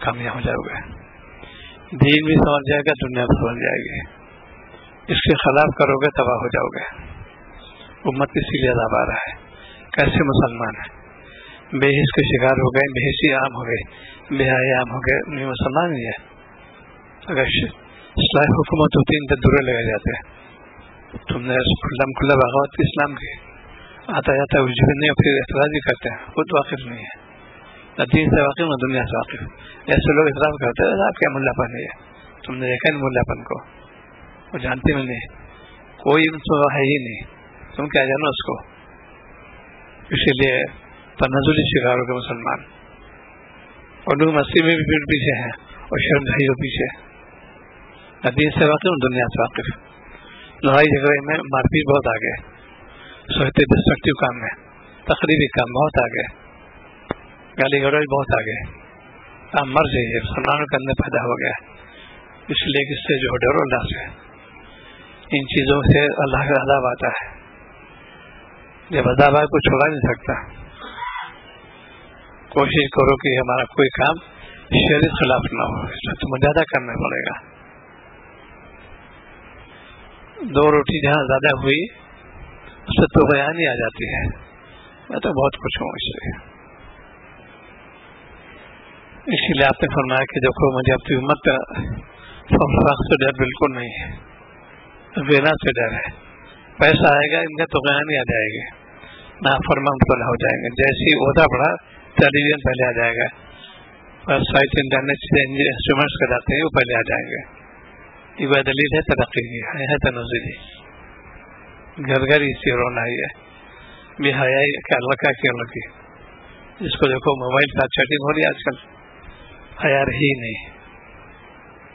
کامیاب ہو جاؤ گے. دین بھی سمجھ جائے گا, دنیا بھی سمجھ جائے گی. اس کے خلاف کرو گے تباہ ہو جاؤ گے. امت اسی لیے عذاب آ رہا ہے. کیسے مسلمان ہیں بے حس کے شکار ہو گئے, بے حسی عام ہو گئے, بے حیائی عام ہو گئے. یہ مسلمان ہی ہے. اگر اصلاح حکومت ہوتی ان سے دورے لگے جاتے. تم نے کھلا بغاوت کی اسلام کی, آتا جاتا وجود نہیں, اور پھر اعتراض بھی کرتے ہیں. خود واقف نہیں ہے, نہ دین سے واقف نہ دنیا سے واقف. ایسے لوگ اعتراض کرتے ہیں آپ کیا ملا پن ہے, تم نے دیکھا نہیں ملا پن کو, وہ جانتے بھی نہیں, کوئی ان سے ہے ہی نہیں, تم کیا جانو اس کو. اسی لیے تنزلی شکار ہو گئے مسلمان. اور لوگ مسیح میں بھی پیٹ پیچھے ہیں اور شرم دہی ہو پیچھے, نہ دین سے واقف نہ دنیا سے واقف. لڑائی جھگڑے میں مار پیٹ بہت آگے, سوچتے ڈسٹرکٹیو کام میں, تقریبی کام بہت آگے, گالی گلوچ بہت آگے. آپ مر جائیے, مسلمانوں کے اندر پیدا ہو گیا. اس لیے اس سے جو ڈرو اللہ سے, ان چیزوں سے اللہ کا عذاب آتا ہے. جب عذاب آئے کو چھوڑا نہیں سکتا. کوشش کرو کہ ہمارا کوئی کام شریعت خلاف نہ ہو, اس میں تو مجاہدہ کرنا پڑے گا. 2 روٹی جہاں زیادہ ہوئی اس سے تو بیان ہی آ جاتی ہے. میں تو بہت خوش ہوں اس سے. اسی لیے آپ نے فرمایا کہ دیکھو مجھے اپنی امت کا فخر سے ڈر بالکل نہیں ہے, غنا سے ڈر ہے. پیسہ آئے گا ان کا تو بیان ہی آ جائے گی, نہ فرمان مبتلا ہو جائیں گے. جیسی عہدہ بڑھا ٹیلی ویژن پہلے آ جائے گا, ویب سائٹ انٹرنیٹ سے انسٹرومنٹس کراتے ہیں وہ پہلے آ جائیں گے. یہ وہ دلیل ہے ترقی کی, ہے تنزلی. گھر گھر اسی رونا ہی ہے, بے حیائی کا لکا کی لکی. جس کو دیکھو موبائل کا چیٹنگ ہو رہی ہے آج کل, حیا رہی نہیں,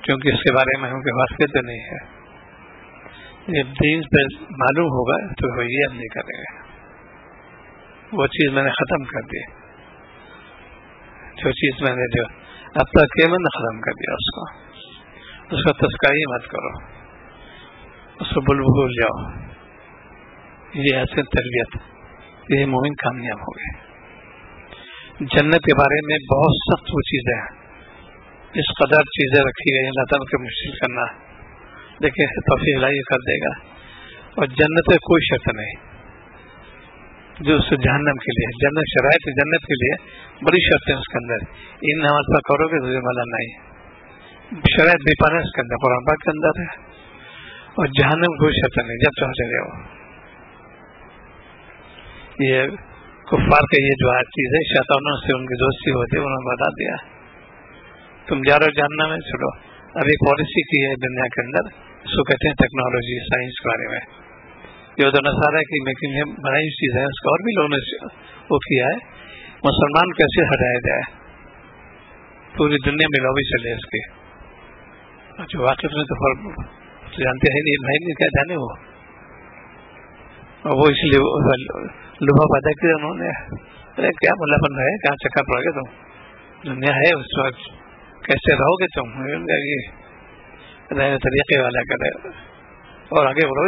کیونکہ اس کے بارے میں ہم کے واقف نہیں ہے. جب دین پہ معلوم ہوگا تو وہ یہ ہم نہیں کریں گے. وہ چیز میں نے ختم کر دی, جو چیز میں نے جو اب تک کہ میں نے ختم کر دیا, اس کا تذکرہ ہی مت کرو, اس کو بھول جاؤ. یہ ایسے تربیت, یہ مومن کامیاب ہو گئے. جنت کے بارے میں بہت سخت وہ چیزیں ہیں, اس قدر چیزیں رکھی گئی اللہ تعالیٰ کو مشکل کرنا. دیکھیں توفیق الہی کر دے گا. اور جنت میں کوئی شرط نہیں جو اس جہنم کے لیے. جنت شرائط جنت کے لیے بڑی شرط ہے اس کے اندر. ان نماز پر کرو گے تو مالا نہیں, شرائط بھی پانا اس کے اندر, قرآن پاک کے اندر ہے. اور جہنم کوئی شرط نہیں جب چاہو چلے ہو. یہ کفار کا یہ جو چیز ہے, شیطانوں سے ان کی دوستی ہوتی ہے, انہوں نے بتا دیا تم جا رہے ہو جہنم میں چلو. اب ایک پالیسی کی ہے دنیا کے اندر, اس کو کہتے ہیں ٹیکنالوجی سائنس کے بارے میں. یہ تو نصارہ کی میکنگ ہے, بنائی چیز ہے, اس کا اور بھی لوگوں نے وہ کیا ہے. مسلمان کیسے ہٹایا جائے, پوری دنیا میں لوبی چلے اس کی. جو واقف میں تو جانتے ہیں نہیں, بھائی نہیں کیا جانے وہ, اور وہ اس لیے لوہا پیدا کیا انہوں نے. ارے کیا ملا بن رہا ہے, کہاں چکر پڑ گئے تم, دنیا ہے اس وقت, کیسے رہو گے تم, طریقے والا کرے. اور آگے بڑھو,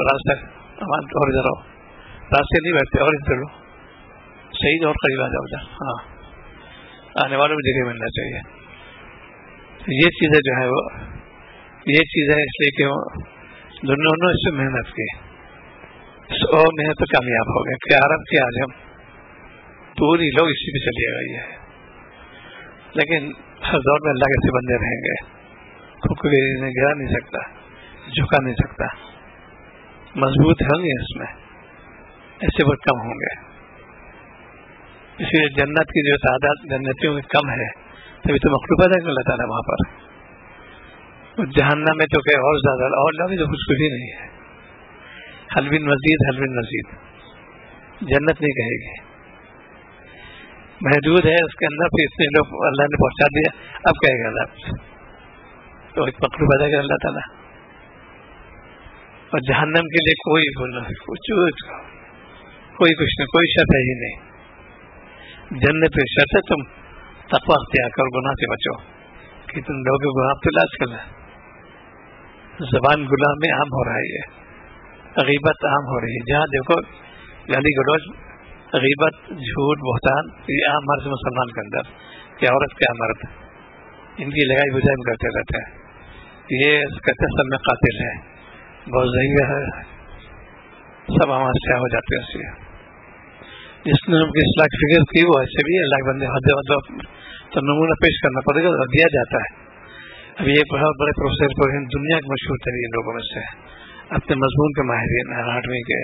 راستہ اور ادھر رہو, راستے نہیں بیٹھتے اور ادھر لو, صحیح اور قریب آ جاؤ ادھر. ہاں, آنے والوں بھی جگہ ملنا چاہیے. یہ چیزیں جو ہے وہ یہ چیزیں اس لیے کہ دنیا نے اس سے محنت کی, اور محنت تو کامیاب ہو گئے. کہ عرب کے آج ہم پوری لوگ اسی پہ چلی گئی ہے. لیکن ہر دور میں اللہ کے سے بندے رہیں گے, کوئی گرا نہیں سکتا, جھکا نہیں سکتا, مضبوط ہوں گے اس میں, ایسے بہت کم ہوں گے. اسی لیے جنت کی جو تعداد جنتیوں کی کم ہے, تبھی تو مخلوق پیدا کر اللہ تعالیٰ وہاں پر. جہنم میں تو کہ اور زیادہ, اور اللہ تو کچھ بھی نہیں ہے. حلوین مزید, حلوین مزید, جنت نہیں کہے گی, محدود ہے اس کے اندر. پھر اتنے لوگ اللہ نے پہنچا دیا, اب کہے گا اللہ تو ایک مخلوق پیدا کر اللہ تعالیٰ. اور جہنم کے لیے کوئی کچھ نہیں, کوئی شرط ہے ہی نہیں. جنت پہ شرط ہے تم تقویٰ اختیار کرو, گناہ سے بچو. کہ تم لوگوں کو گناہ تو علاج کرنا, زبان گناہ میں عام ہو رہا ہے, غیبت عام ہو رہی ہے. جہاں دیکھو گالی گلوچ, غیبت, جھوٹ, بہتان, یہ عام مرض مسلمان کے اندر, کیا عورت کیا مرد, ان کی لگائی بجائی کرتے رہتے ہیں. یہ کہتے ہیں سب میں قاتل ہے, بہت ضعیف ہے, سب ہمارے سے ہو جاتے ہیں. جس نے ان کی اصلاح کی فکر کی وہ ایسے بھی اللہ کے بندے تو نمونہ پیش کرنا پڑے گا اور دیا جاتا ہے. اب یہ بہت بڑے پروفیسر دنیا کے مشہور ترین لوگوں میں سے اپنے مضمون کے ماہرین ہیں, 8ویں کے.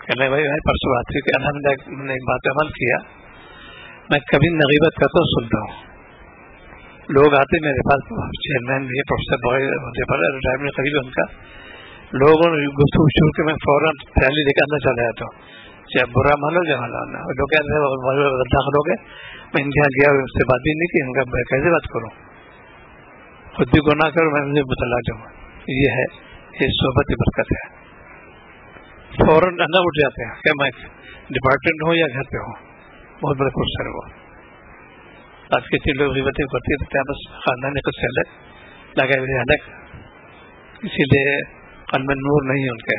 کہنے بھائی پرسوں بات تھی کہ الحمدللہ میں نے ایک بات عمل کیا, میں کبھی غیبت کرتا ہوں سنتا ہوں. لوگ آتے میرے پاس, چیئرمین بھی پروفیسر ہوتے پڑے ریٹائرمنٹ قریب ان کا, لوگوں نے گفتگو شروع کے میں فوراً تیاری لے کے اندر چلا جاتا ہوں, چاہے برا مانو یا مانو. لوگ کہتے ہیں داخل ہو گئے, میں ان کے یہاں گیا اس سے بات بھی نہیں کی, ان کا میں کیسے بات کروں, خود بھی گناہ کروں, میں انہیں بتلا جاؤں. یہ ہے, یہ صحبت کی برکت ہے. فوراً اندر اٹھ جاتے ہیں کہ میں ڈپارٹمنٹ ہوں یا گھر پہ ہوں, بہت بڑے خوش ہے وہ. آج کے تین لوگ غیبتیں کرتے رہتے ہیں, بس خاندان کچھ سے الگ لگائے ہوئے الگ, اسی لیے قلب میں نور نہیں ان کے.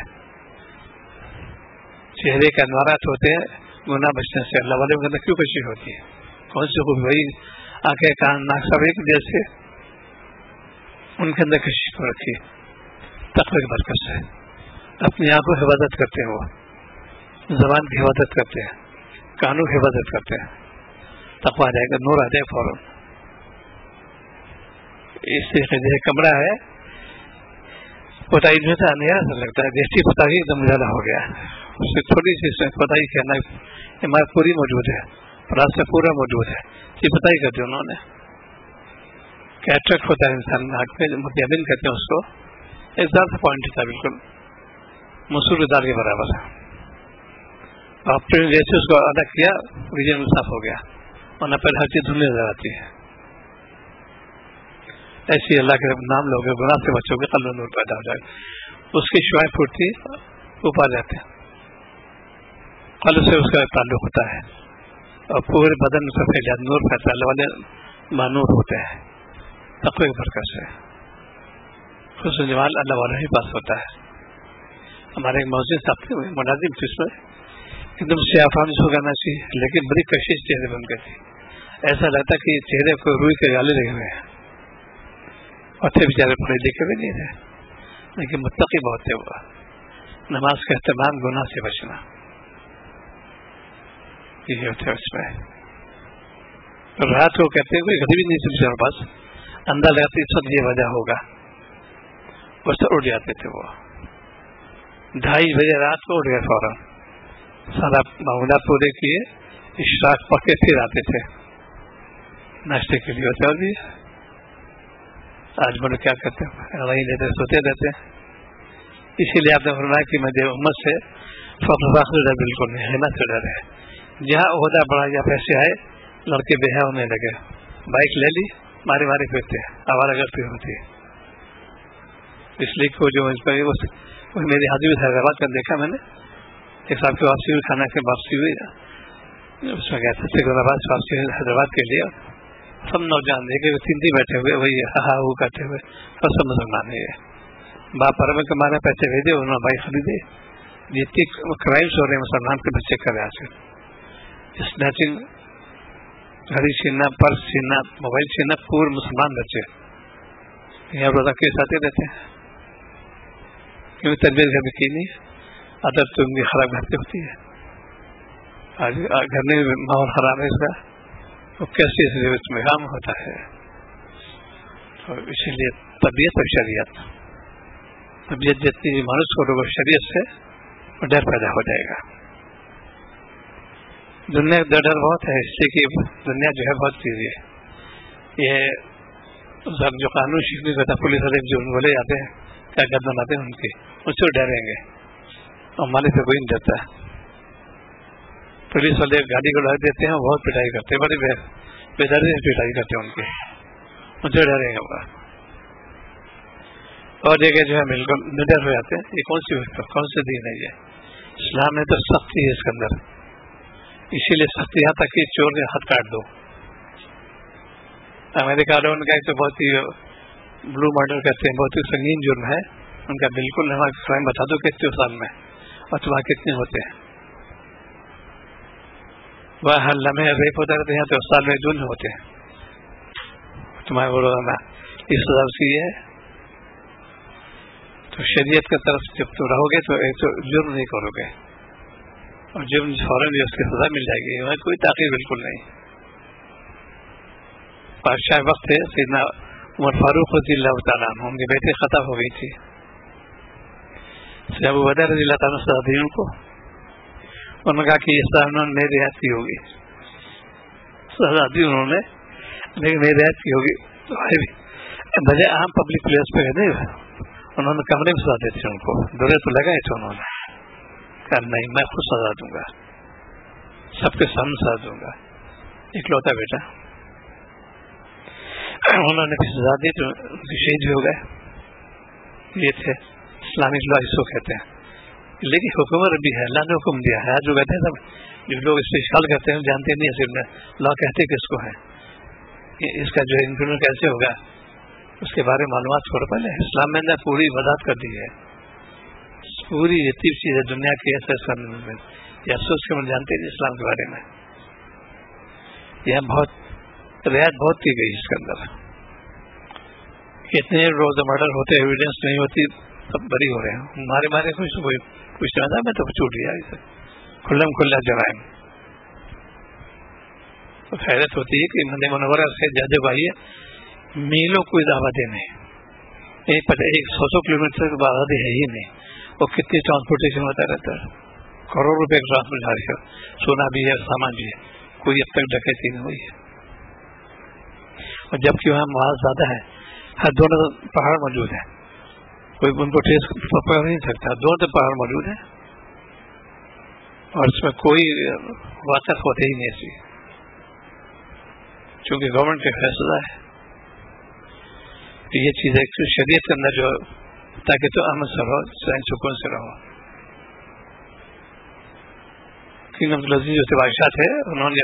چہرے کے انوارات ہوتے ہیں گناہ بچنے سے. اللہ والے کے اندر کیوں کشش ہوتی ہے, کون سی خوبی, وہی آنکھیں کان ناک سب ایک جیسے, ان کے اندر کشش کو رکھی تقوی کی برکت سے. اپنی آنکھوں کی حفاظت کرتے ہیں, وہ زبان کی حفاظت کرتے ہیں, کانوں کی حفاظت کرتے ہیں, تقوی آ جائے گا, نور آ جائے فوراً. اس سے کمرہ ہے کوتاہی میں سے اندھیرا سا لگتا ہے, دیکھتی کوتاہی ایک دم زیادہ ہو گیا, اس سے تھوڑی سی کوتاہی کہنا عمارت پوری موجود ہے, راستہ پورا موجود ہے, یہ کوتاہی کرتے انہوں نے. کیٹریکٹ ہوتا ہے انسان ناک میں, متیابن کہتے ہیں اس کو, ایک زیادہ پوائنٹ تھا بالکل مسور دار کے برابر. ڈاکٹر نے جیسے اس کو ادا کیا ریجن صاف ہو گیا, ورنہ پہلے ہر چیز دھلنے نظر آتی ہے. ایسی اللہ کے نام لوگے, گناہ سے بچوں کے قلب نور پیدا ہو جائے, اس کی شعائیں پھوٹتی اوپر جاتے ہیں, قلب سے اس کا تعلق ہوتا ہے اور پورے بدن سے پھیل جاتا, نور پھیلتا ہے. اللہ والے مانور ہوتے ہیں تقوی کی برکت سے. حسن جمال اللہ والے ہی پاس ہوتا ہے. ہمارے ایک موضوع صاحب تھے, مناظم تھے, اس میں ایک دم سیاہ جس کو کرنا چاہیے, لیکن بڑی کشش چہرے بن گئی تھی. ایسا لگتا کہ چہرے کو روئی کے گالے لگے ہوئے ہیں, اور تھے بیچارے پڑھے لکھے بھی نہیں تھے, لیکن متقی بہت تھے. وہ نماز کا اہتمام, گناہ سے بچنا, یہ ہوتے ہیں اس میں. رات کو کہتے ہیں کوئی گھڑی بھی نہیں تھی میرے پاس, اندر لگاتے اس وقت یہ وجہ ہوگا, اس سے اٹھ جاتے تھے. وہ 2:30 بجے رات کو اٹھ گئے, فوراً سارا معمولات پورے کیے, اشراق پڑھ کے پھر آتے تھے ناشتے کے لیے. ہوتا بھی آج بڑے کیا کرتے ہیں, وہیں لیتے سوتے رہتے ہیں. اسی لیے آپ نے فرمایا کہ میں امت سے فخر ڈر بالکل نہیں, حیمت سے ڈر ہے. جہاں عہدہ بڑا یا پیسے آئے, لڑکے بے حیا ہونے لگے, بائک لے لی, مارے مارے پھرتے, آوارہ گرتی ہوتی ہے. اس لیے کو جو اس پر میری حاضری میں حیدرآباد کا دیکھا میں نے, ایک صاحب کی واپسی ہوئی, کھانا کی واپسی ہوئی, اس میں گیا تھا سکندرآباد واپسی حیدرآباد کے لیے. سب نوجوان دیکھے 3 بیٹھے ہوئے, وہی ہاں وہ کرتے ہوئے, اور سب مسلمان ہے. باپ پر میں کمانا پیسے بھیجے, انہوں نے بھائی خریدے. جتنی کرائمس ہو رہے ہیں مسلمان کے بچے کر رہے ہیں, اسنیچنگ, گھڑی چھیننا, پرس چھیننا, موبائل چھیننا, پورے مسلمان بچے یہاں روزہ کیس آتے رہتے ہیں. کیونکہ تربیت گھر میں کی نہیں, عادت تو ان کی خراب گھر پہ ہوتی ہے. آج گھر میں ماحول خراب ہے اس کا, وہ کیسے اس میں کام ہوتا ہے. تو اسی لیے طبیعت اور شریعت, طبیعت جتنی مانوس کو لوگوں شریعت سے ڈر پیدا ہو جائے گا. دنیا کا ڈر بہت ہے, اس لیے کہ دنیا جو ہے بہت چیز ہے. یہ سب جو قانون شیخ کرتا, پولیس والے جو بولے جاتے ہیں, کیا گردن آتے ہیں ان کی, اس سے ڈریں گے, اور مالک سے کوئی نہیں ڈرتا. پولیس والے گاڑی کو ڈر دیتے ہیں, بہت پٹائی کرتے ہیں, بڑی بے دردی سے پٹائی کرتے ہیں ان کی, ان سے ڈریں گے. اور جگہ جو ہے بالکل نڈر ہو جاتے ہیں. یہ کون سی دین ہے یہ؟ اسلام میں تو سختی ہے اس کے اندر, اسی لیے سختی یہاں تک کہ چور نے ہاتھ کاٹ دو. امریکہ والوں نے کہا تو بہت ہی بلو مارڈر کہتے ہیں, بہت ہی سنگین جرم ہے ان کا. بالکل ہمارا کرائم بتا دو کتنے سال میں, اور تمہارے کتنے ہوتے ہیں. وہ ہر لمحے ریپ ہوتا رہتے ہیں, تو سال میں 2 ہوتے ہیں. تمہیں بولو نا اس سزا کی ہے. تو شریعت کی طرف جب تم رہو گے تو ایک تو جرم نہیں کرو گے اور جرم فوراً اس کی سزا مل جائے گی. کوئی تاخیر بالکل نہیں. بادشاہ وقت ہے سیدنا عمر فاروق رضی اللہ تعالیٰ عنہ، ان کے بیٹے خطا ہو گئی تھی. ابو بکر رضی اللہ تعالیٰ سزا دی ان کو. انہوں نے کہا کہ اس طرح انہوں نے میری رعایت کی ہوگی. سزا دی انہوں نے لیکن میری رعایت کی ہوگی. تو بجائے عام پبلک پلیس پہ نہیں، انہوں نے کمرے میں سزا دی تھی. ان کو دورے تو لگائے تھے. انہوں نے کہا نہیں میں خود سزا دوں گا، سب کے سامنے سزا دوں گا. اکلوتا بیٹا. انہوں نے بھی سزا دی تو شہید بھی ہو گئے. یہ تھے اسلامک لا اس کو کہتے ہیں. لیکن حکومت بھی ہے، اللہ نے حکم دیا ہے. جو کہتے ہیں سب جو لوگ اس پہ اشکال کرتے ہیں جانتے نہیں اصل میں لا کہتے کس کو ہے. اس کا جو امپلیمنٹ کیسے ہوگا اس کے بارے میں معلومات چھوڑ. پہلے اسلام میں نے پوری وضاحت کر دی ہے. پوری جتنی چیزیں دنیا کی ایسے یہ افسوس کے من جانتے نہیں اسلام کے بارے میں. یہاں بہت رعایت بہت کی گئی اس کے اندر. کتنے روز مرڈر ہوتے ایویڈنس نہیں ہوتی سب بری ہو رہے ہیں. مارے کچھ زیادہ میں تو چھوٹ گیا اسے کھلم کھلا جرائم. تو حیرت ہوتی ہے کہ مدینہ منورہ سے جاتے بھائی میلوں کوئی آبادی نہیں. 100 کلومیٹر کی آبادی ہے ہی نہیں. وہ کتنی ٹرانسپورٹیشن ہوتا رہتا ہے. کروڑ روپے کا ٹرانسپورٹ جاری ہے. سونا بھی ہے سامان بھی ہے. کوئی اب تک ڈکیتی نہیں ہوئی ہے. اور جبکہ وہاں مال زیادہ ہے. ہر دونوں پہاڑ موجود ہیں. کوئی ان کو ٹریس پکڑ نہیں سکتا. دونوں پہاڑ موجود ہیں اور اس میں کوئی واقعات ہوتے ہی نہیں ایسی چونکہ گورنمنٹ کا فیصلہ ہے. یہ چیز ایک شریعت کے اندر جو تاکہ تو امن سے رہو سکون سے رہو. کنگ عبدالعزیز جو بادشاہ تھے انہوں نے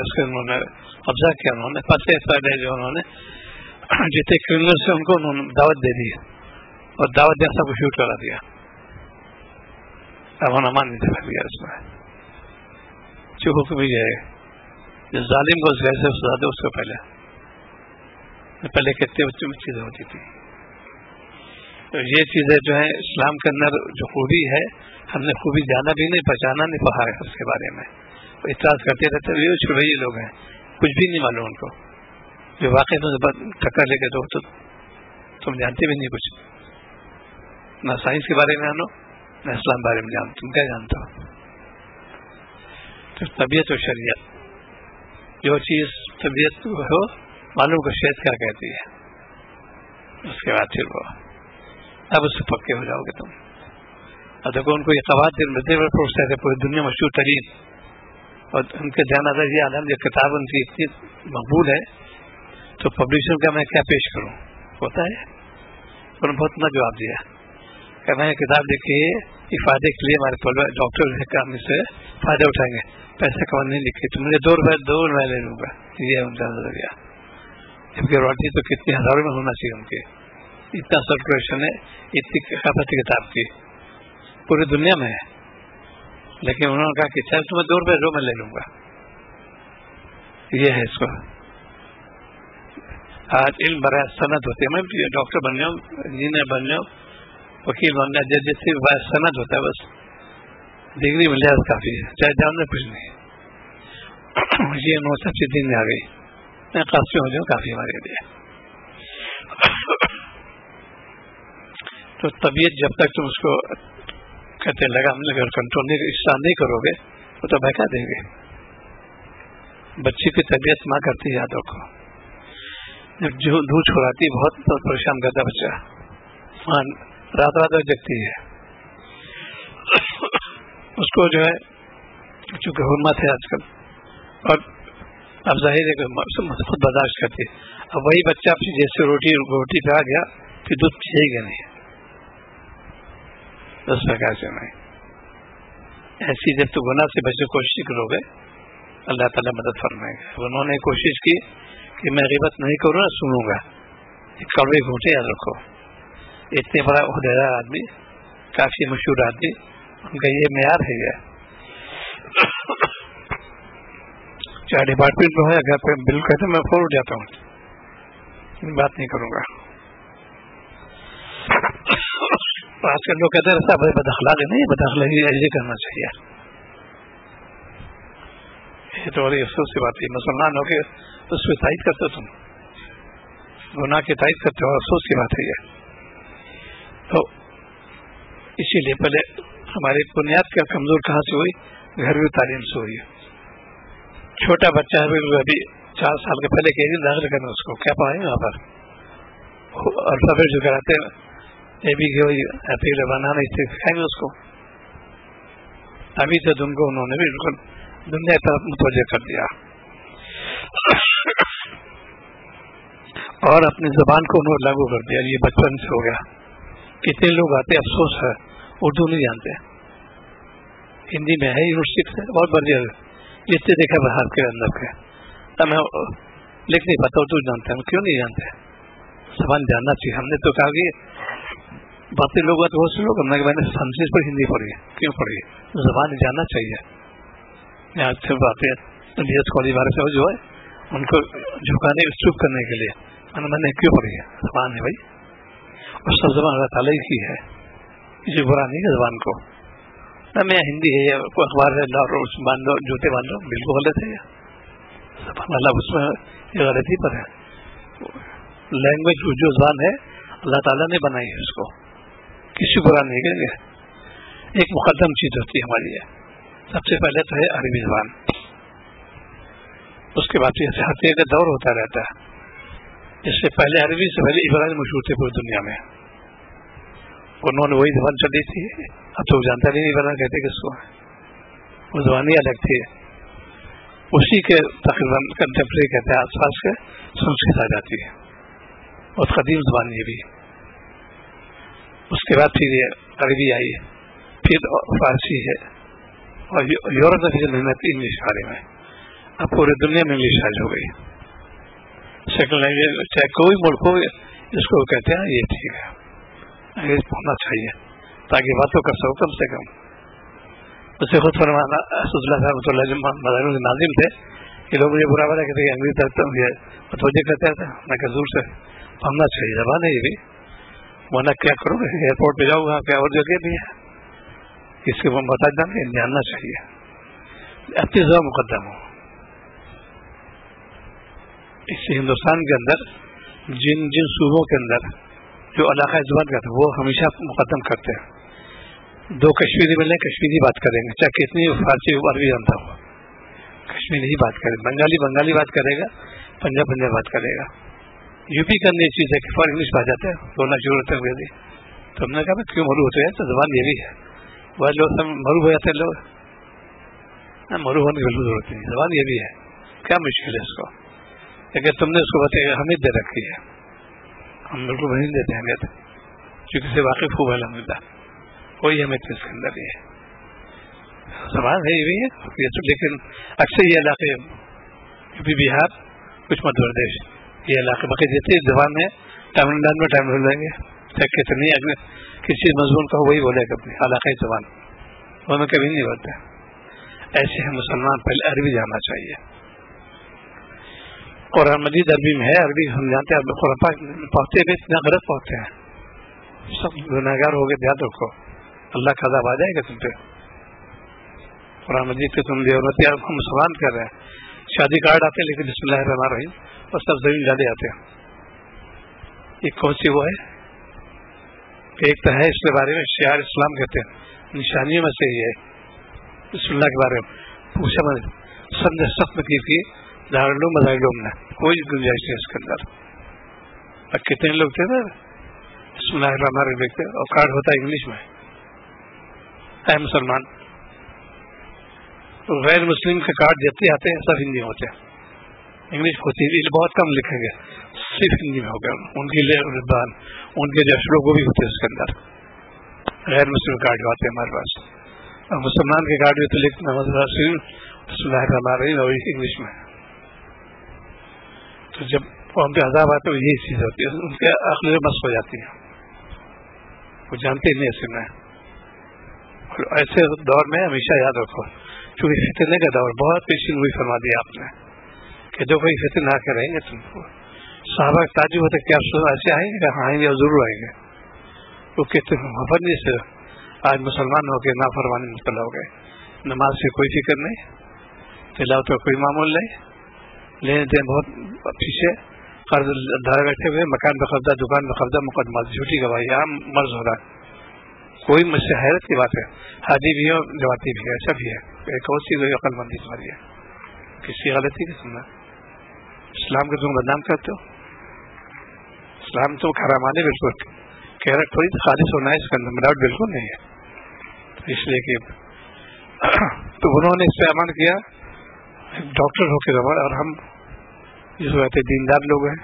قبضہ کیا. انہوں نے پہلے جو انہوں نے جتنے کرمنل سے ان کو انہوں نے دعوت دے دی اور دعوت دیا سب کو شوٹ کرا دیا. امن امان نہیں دکھا دیا. اس میں جو حکم ہی ہے جو ظالم کو سے سزا دے اس کو پہلے کتنے بچوں میں چیزیں ہوتی تھی. تو یہ چیزیں جو ہیں اسلام کے اندر جو خوبی ہے ہم نے خوبی جانا بھی نہیں پہچانا نہیں پڑھا ہے. اس کے بارے میں اعتراض کرتے رہتے یہ چھوڑے لوگ ہیں کچھ بھی نہیں معلوم ان کو. جو واقعی میں ٹکر لے کے تو تم جانتے بھی نہیں کچھ. نہ سائنس کے بارے میں جانو نہ اسلام بارے میں جانو. تم کیا جانتے ہو؟ تو طبیعت و شریعت جو چیز طبیعت ہو معلوم کو شریعت کیا کہتی ہے. اس کے بعد پھر وہ اب اس سے پکے ہو جاؤ گے تم. اور دیکھو ان کو یہ خواتین پروسیس ہے پوری دنیا مشہور ترین اور ان کے دھیان آتا ہے یہ عالم یہ کتاب ان کی اتنی مقبول ہے تو پبلشر کا میں کیا پیش کروں ہوتا ہے. انہوں نے بہت نہ جواب دیا کہ میں کتاب لکھی یہ فائدے کے لیے ہمارے طلبہ ڈاکٹر کام سے فائدہ اٹھائیں گے پیسے کما نہیں لکھی تو مجھے دو میں لے لوں گا. یہ ان کا نظریہ. جبکہ روٹی تو کتنی ہزاروں میں ہونا چاہیے ان کے. اتنا سرکولیشن ہے اتنی کفایتی کتاب کی پوری دنیا میں ہے. لیکن انہوں نے کہا کہ چل تمہیں دو میں لے لوں گا. یہ ہے اس کو آج علم برائے سند ہوتی ہے. میں ڈاکٹر بن جاؤں انجینئر بن جاؤں وکیل بن جاؤں جس سے باعث سند ہوتا ہے بس ڈگری مل جائے کافی ہے چاہے جاننا کچھ نہیں. یہ نو سب چیز دن میں آ گئی. میں قاصر ہو جاؤں کافی ہمارے لیے. تو طبیعت جب تک تم اس کو کہتے لگا ہم نے کنٹرول نہیں کرو گے وہ تو بہکا دیں گے. بچی کی طبیعت ماں کرتی ہے. یاد رکھو جب جو دودھ چھڑاتی بہت پریشان کرتا بچہ رات تک جگتی ہے. اس کو جو ہے چونکہ حرمت ہے آج کل اور اب ظاہر ہے کہ خود برداشت کرتی ہے. اب وہی بچہ اپنی جیسے روٹی پہ آ گیا پھر دودھ پیے گا نہیں. 10 پرکار سے نہیں. ایسی جب تو گناہ سے بچنے کی کوشش کرو گے اللہ تعالیٰ مدد فرمائے گا. انہوں نے کوشش کی کہ میں غیبت نہیں کروں نہ سنوں گا. کڑوے گھونٹے یاد رکھو. اتنے بڑا عہدیدار آدمی کافی مشہور آدمی ان کا یہ معیار ہے. یہ چاہے ڈپارٹمنٹ میں ہو یا گھر پہ بل کہتے میں فور اٹھ جاتا ہوں بات نہیں کروں گا. آج کل لوگ کہتے ہیں صاحب بد اخلاقی نہیں، بد اخلاقی ایسے کرنا چاہیے. یہ تو بڑی افسوس کی بات ہے. مسلمان ہو کے اس پہ تائید کرتے ہو، تم گناہ کی تائید کرتے ہو. افسوس کی بات ہے یہ. تو اسی لیے پہلے ہماری بنیاد کا کمزور کہاں سے ہوئی؟ گھریلو تعلیم سے ہوئی. چھوٹا بچہ ہے ابھی 4 سال کے پہلے کہیں داخل کرنا، اس کو کیا پڑھائیں وہاں پر؟ الفابیٹ جو کراتے ہیں اے بی کے بنانا سکھائیں گے اس کو. ابھی تو تم کو انہوں نے بھی بالکل دنیا کی طرف متوجہ کر دیا اور اپنی زبان کو انہوں نے لاگو کر دیا. یہ بچپن سے ہو گیا. کتنے لوگ آتے، افسوس ہے اردو نہیں جانتے. ہندی میں ہے یونیورسٹی سے بہت بڑھیا جتنے دیکھا باہر کے اندر کے. ہمیں لکھ نہیں پاتا، اردو جانتے ہیں. کیوں نہیں جانتے؟ زبان جاننا چاہیے. ہم نے تو کہا کہ باقی لوگ بہت سے لوگ ہم نے میں نے سنسکرت پر ہندی پڑھی ہے. کیوں پڑھی ہے؟ زبان جاننا چاہیے. یہاں سے باتیں نیت کولی بارے سے جو ہے ان کو جھکانے چپ کرنے کے لیے میں نے کیوں پڑھی ہے؟ زبان ہے بھائی، اور سب زبان اللہ تعالیٰ کی ہے. کسی برا نہیں ہے زبان کو. نہ میں یہاں ہندی ہے کوئی اخبار ہے باندھ لو جوتے باندھ لو، بالکل غلط ہے. زبان اللہ اس میں یہ غلطی پر ہے. لینگویج جو زبان ہے اللہ تعالیٰ نے بنائی ہے، اس کو کسی برا نہیں کریں گے. ایک مقدم چیز ہوتی ہے ہماری ہے. سب سے پہلے تو ہے عربی زبان. اس کے بعد یہ ہتھیار کا دور ہوتا رہتا ہے. اس سے پہلے عربی سے پہلے عبرانی مشہور تھے پوری دنیا میں. انہوں نے وہی زبان چلی تھی. اب تو جانتا نہیں عبرانی کہتے کس کو. وہ زبان ہی الگ تھی. اسی کے تقریباً کنٹمپریری کہتے ہیں، آس پاس کے سنسکرت آ جاتی ہے. بہت قدیم زبان یہ بھی. اس کے بعد پھر یہ عربی آئی، پھر فارسی ہے، اور یورپ میں پھر محنت انگلش بارے میں. اب پوری دنیا میں انگلش آج ہو گئی. سیکنڈ لینگویج چاہے کوئی ملک ہو جس کو کہتے ہیں یہ ٹھیک ہے، انگلش ہونا چاہیے تاکہ باتوں کر سکو کم سے کم. اسے خود فرمانا اسد اللہ صاحب مظاہر کے ناظم تھے کہ لوگ مجھے برا بھلا کہتے کہ انگریزی تک یہ متوجہ کرتے تھے. میں کہ دور سے پڑھنا چاہیے، زبان ہے یہ بھی. ورنہ کیا کروں گے؟ ایئرپورٹ پہ جاؤ وہاں پہ اور جگہ بھی ہے، اس کے بتا جانا جاننا چاہیے. اپنی زبان مقدم ہو. اس سے ہندوستان کے اندر جن صوبوں کے اندر جو علاقائی زبان کا تھا وہ ہمیشہ مقدم کرتے ہیں. 2 کشمیری ملیں کشمیری بات کریں گے، چاہے کتنی فارسی عربی جانتا ہو، کشمیری ہی بات کرے. بنگالی بات کرے گا، پنجاب بات کرے گا. یو پی کرنے کی چیز ہے کہ فور انگلش بات جاتے ہیں، بولنا شروع ہوتا ہے انگریزی. تو ہم نے کہا کیوں مرو ہوتے ہیں؟ تو زبان یہ بھی ہے. وہ لوگ مرو ہو جاتے ہیں لوگ. مرو ہونے کی بالکل ضرورت نہیں، زبان یہ بھی ہے. کیا مشکل ہے اس کو؟ لیکن تم نے اس کو بتایا اہمیت دے رکھی ہے. ہم بالکل نہیں دیتے اہمیت، کیونکہ سے واقف خوب الحمد للہ کوئی اہمیت اس کے اندر نہیں ہے. زبان ہے یہ بھی ہے. لیکن اکثر یہ علاقے یو پی بہار کچھ مدھیہ پردیش یہ علاقے باقی جتنی زبان ہے تمل ناڈو میں ٹائم لگ جائیں گے. کتنی کسی مضمون کا وہی بولے گا اپنی علاقائی زبان، وہ میں کبھی نہیں بولتے. ایسے ہم مسلمان پہلے عربی جاننا چاہیے. قرآن مجید عربی میں ہے، عربی ہم جانتے ہیں. قرآن پاک پڑھتے ہوئے اتنا غلط پڑھتے ہیں، سب گنہگار ہو گئے. یاد رکھو اللہ کا عذاب آ جائے گا تم پہ. قرآن مجید کے تم ضرورت ہم مسلمان کر رہے ہیں. شادی کارڈ آتے ہیں لیکن بسم اللہ الرحمن الرحیم اور سب زمین ڈالے آتے ہیں. یہ کون سی وہ ہے؟ ایک تو ہے اس کے بارے میں شعار اسلام کہتے ہیں، نشانیوں میں سے یہ ہے بسم اللہ کے بارے میں. پوچھا میں سب نے سخت کی تھی دارالعلوم مظاہر میں کوئی گنجائش نہیں اس کے اندر. اب کتنے لوگ تھے نا بسم اللہ الرحمن الرحیم دیکھتے اور کارڈ ہوتا ہے انگلش میں. اے مسلمان، غیر مسلم کے کارڈ جتنے آتے ہیں سب ہندی ہوتے ہیں، انگلش ہوتی ہے. بہت کم لکھیں گے، صرف ہندی میں ہو گیا. ان کی ربان ان کے جو اشروں کو بھی ہوتے ہیں اس کے اندر. غیر مسلم کارڈ آتے ہیں ہمارے پاس، اور مسلمان کے کارڈ بھی تو لکھنا بسم اللہ الرحمن الرحیم اور انگلش میں. تو جب قوم پہ عذاب آتے ہیں یہی چیز ہوتی ہے، ان کے عقلیں مست ہو جاتی ہیں، وہ جانتے نہیں ایسے میں. ایسے دور میں ہمیشہ یاد رکھو چونکہ فتنے کا دور بہت پیشین ہوئی فرما دیا آپ نے کہ جو کوئی فتنہ آ کے رہیں گے تم کو صحابہ کا تعجب ہوتا کہ آپ ایسے آئیں گے؟ ہاں آئیں گے، ضرور آئیں گے. وہ کہتے ہیں خبر نہیں سے آج مسلمان ہو کے نافرمانی مبتلا ہو گئے، نماز سے کوئی فکر نہیں، تلاوت کا کوئی معمول نہیں، لینے دین بہت پیچھے، قرض دھارے بیٹھے ہوئے، مکان پہ قبضہ، دکان پہ قبضہ، مقدمات، جھوٹی گواہی، عام مرض ہو رہا ہے. کوئی مجھ سے حیرت کی بات ہے، حاجی بھی ہے اور جواتی بھی ہے، ایسا بھی ہے. ایک اور چیز عقل مندی تمہاری ہے، کسی غلطی کا سننا. اسلام کو تم بدنام کرتے ہو، اسلام تو حرامانے بالکل کہہ رہا تھوڑی خالص ہونا ہے، اس کا ملاوٹ بالکل نہیں ہے. اس لیے کہ تو انہوں نے استعمال کیا ڈاکٹر ہو کے زبان، اور ہم جس وقت دیندار لوگ ہیں،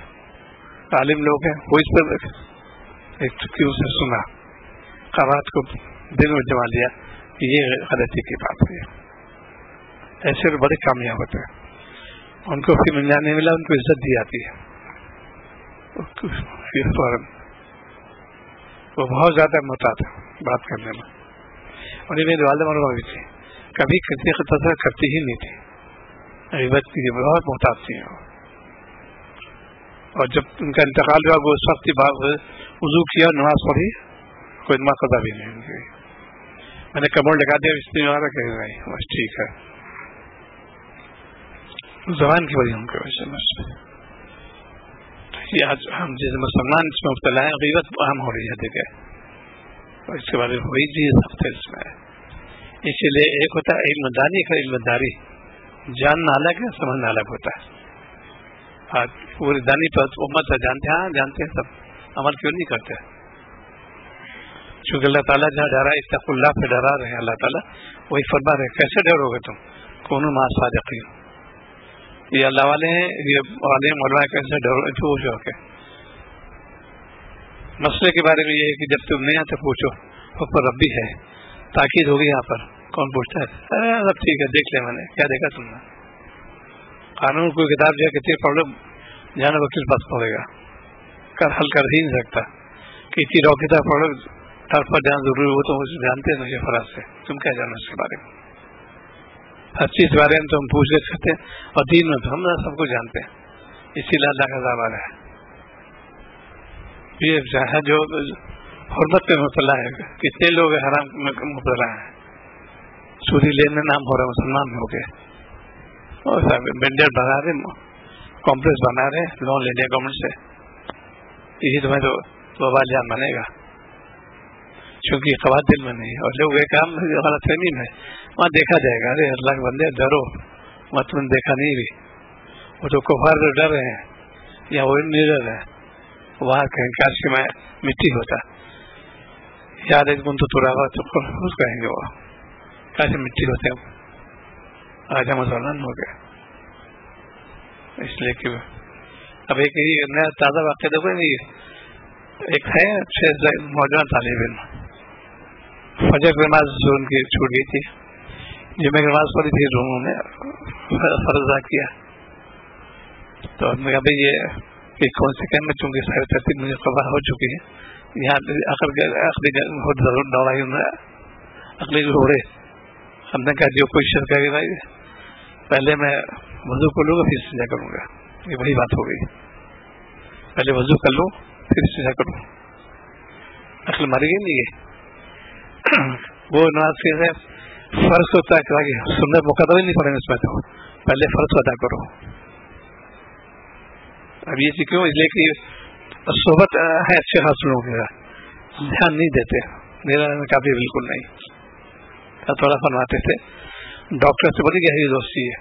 عالم لوگ ہیں، وہ اس پر ایک چکی سے سنا، قرارات کو دل میں جما لیا کہ یہ غلطی کی بات ہے. ایسے تو بڑے کامیاب ہوتے ہیں، ان کو پھر مل جانے ملا، ان کو عزت دی جاتی ہے. وہ بہت زیادہ محتاط ہے بات کرنے میں، اور یہ میرے والدہ مرحبا بھی تھی، کبھی کسی کا تذکرہ کرتی ہی نہیں تھی، غیبت کی بہت محتاط تھی. اور جب ان کا انتقال ہوا وہ اس وقت وضو کیا، نماز پڑھی، کوئی نماز قضا بھی نہیں ہوئی. میں نے کمر لگا دیا اس لیے کہ نہیں بس ٹھیک ہے، زبان کی وجہ ان کی وجہ سے. آج ہم جیسے مسلمان اس میں مبتلا ہیں، غیبت عام ہو رہی ہے، دیکھے اور اس کے بارے میں وہی چیز ہفتے اس میں ہے. اسی لیے ایک ہوتا ہے علم دانی کا علم داری، جاننا الگ ہے، سمجھنا الگ ہوتا ہے. آج پوری دانی تو امت ہے، جانتے ہیں سب، عمل کیوں نہیں کرتے؟ چونکہ اللہ تعالیٰ جہاں ڈرا اتقوا اللہ پہ ڈرا رہے ہیں، اللہ تعالیٰ وہی فرما رہے. کیسے ڈرو گے تم؟ کونوا مع الصادقین. یہ اللہ والے ہیں، یہ عالم علماء کیسے ڈرو؟ پوچھو کہ مسئلے کے بارے میں یہ ہے کہ جب تم نہیں آتے پوچھو، حکم ربی ہے، تاکید ہوگی. یہاں پر کون پوچھتا ہے؟ سب ٹھیک ہے، دیکھ لیں، میں نے کیا دیکھا تم نے؟ قانون کوئی کتاب جو ہے کتنی پڑھ لو، جانا وکیل پاس پڑے گا، حل کر ہی نہیں سکتا. کسی رو کتاب پڑھو طرف پر جانا ضروری ہو تو جانتے ہیں مجھے فراز سے، تم کیا جانا اس کے بارے میں؟ ہر چیز کے بارے میں تو ہم پوچھ لے سکتے ہیں، اور دین میں تو ہم سب کو جانتے ہیں. اسی لیے اللہ کا عذاب ہے. یہ جو حرمت پہ مبتلا ہے، کتنے لوگ حرام میں مبتلا ہیں، سودی لینے نام ہو رہا ہے، مسلمان ہو گئے، اور بینڈر بنا رہے، کمپلیکس بنا رہے، لون لے لیا گورنمنٹ سے. یہی تمہیں تو وبال جان بنے گا، چونکہ خواتین میں نہیں. اور لوگ ایک کام غلط فہمی میں وہاں دیکھا جائے گا، ارے اللہ کے بندے ڈرو، وہاں تم نے دیکھا نہیں بھی، وہ تو کفار جو ڈر رہے ہیں یا وہ نہیں ڈر رہے ہیں، وہاں کہیں کاش میں مٹی ہوتا، یاد ایک گن تو تھوڑا ہوا تو کہیں گے وہ کاش مٹی ہوتے. آج ہم مسلمان ہو گئے. اس لیے کہ اب ایک نیا تازہ واقعہ دیکھو، ایک ہے موجودہ طالب علم، فجر کی نماز ان کی چھوٹ گئی تھی، جمعے کی نماز پڑھی تھی، روموں میں فرض ادا کیا. تو میں کہا بھائی یہ کون سے کہیں میں، چونکہ ساری ترتیب مجھے خبر ہو چکی ہے، یہاں عقلی ضرور دوڑائی انہوں نے، عقلی گھوڑے. ہم نے کہا جو کوئی شرک ہے بھائی پہلے میں وضو کر لوں گا پھر سجدہ کروں گا. یہ بڑی بات ہو گئی، پہلے وضو کر لوں پھر سجدہ کروں. عقل مر گئی نہیں ہے. وہ نماز کے فرض ہوتا ہے کہ سنت مقدمہ نہیں پڑھیں اس میں، تو پہلے فرض ادا کرو. اب یہ کیوں؟ اس لیے کہ صحبت ہے اچھے حاصلوں کے دھیان نہیں دیتے. میرا کافی بالکل نہیں، تھوڑا فرماتے تھے ڈاکٹر سے بڑی گہری دوستی ہے،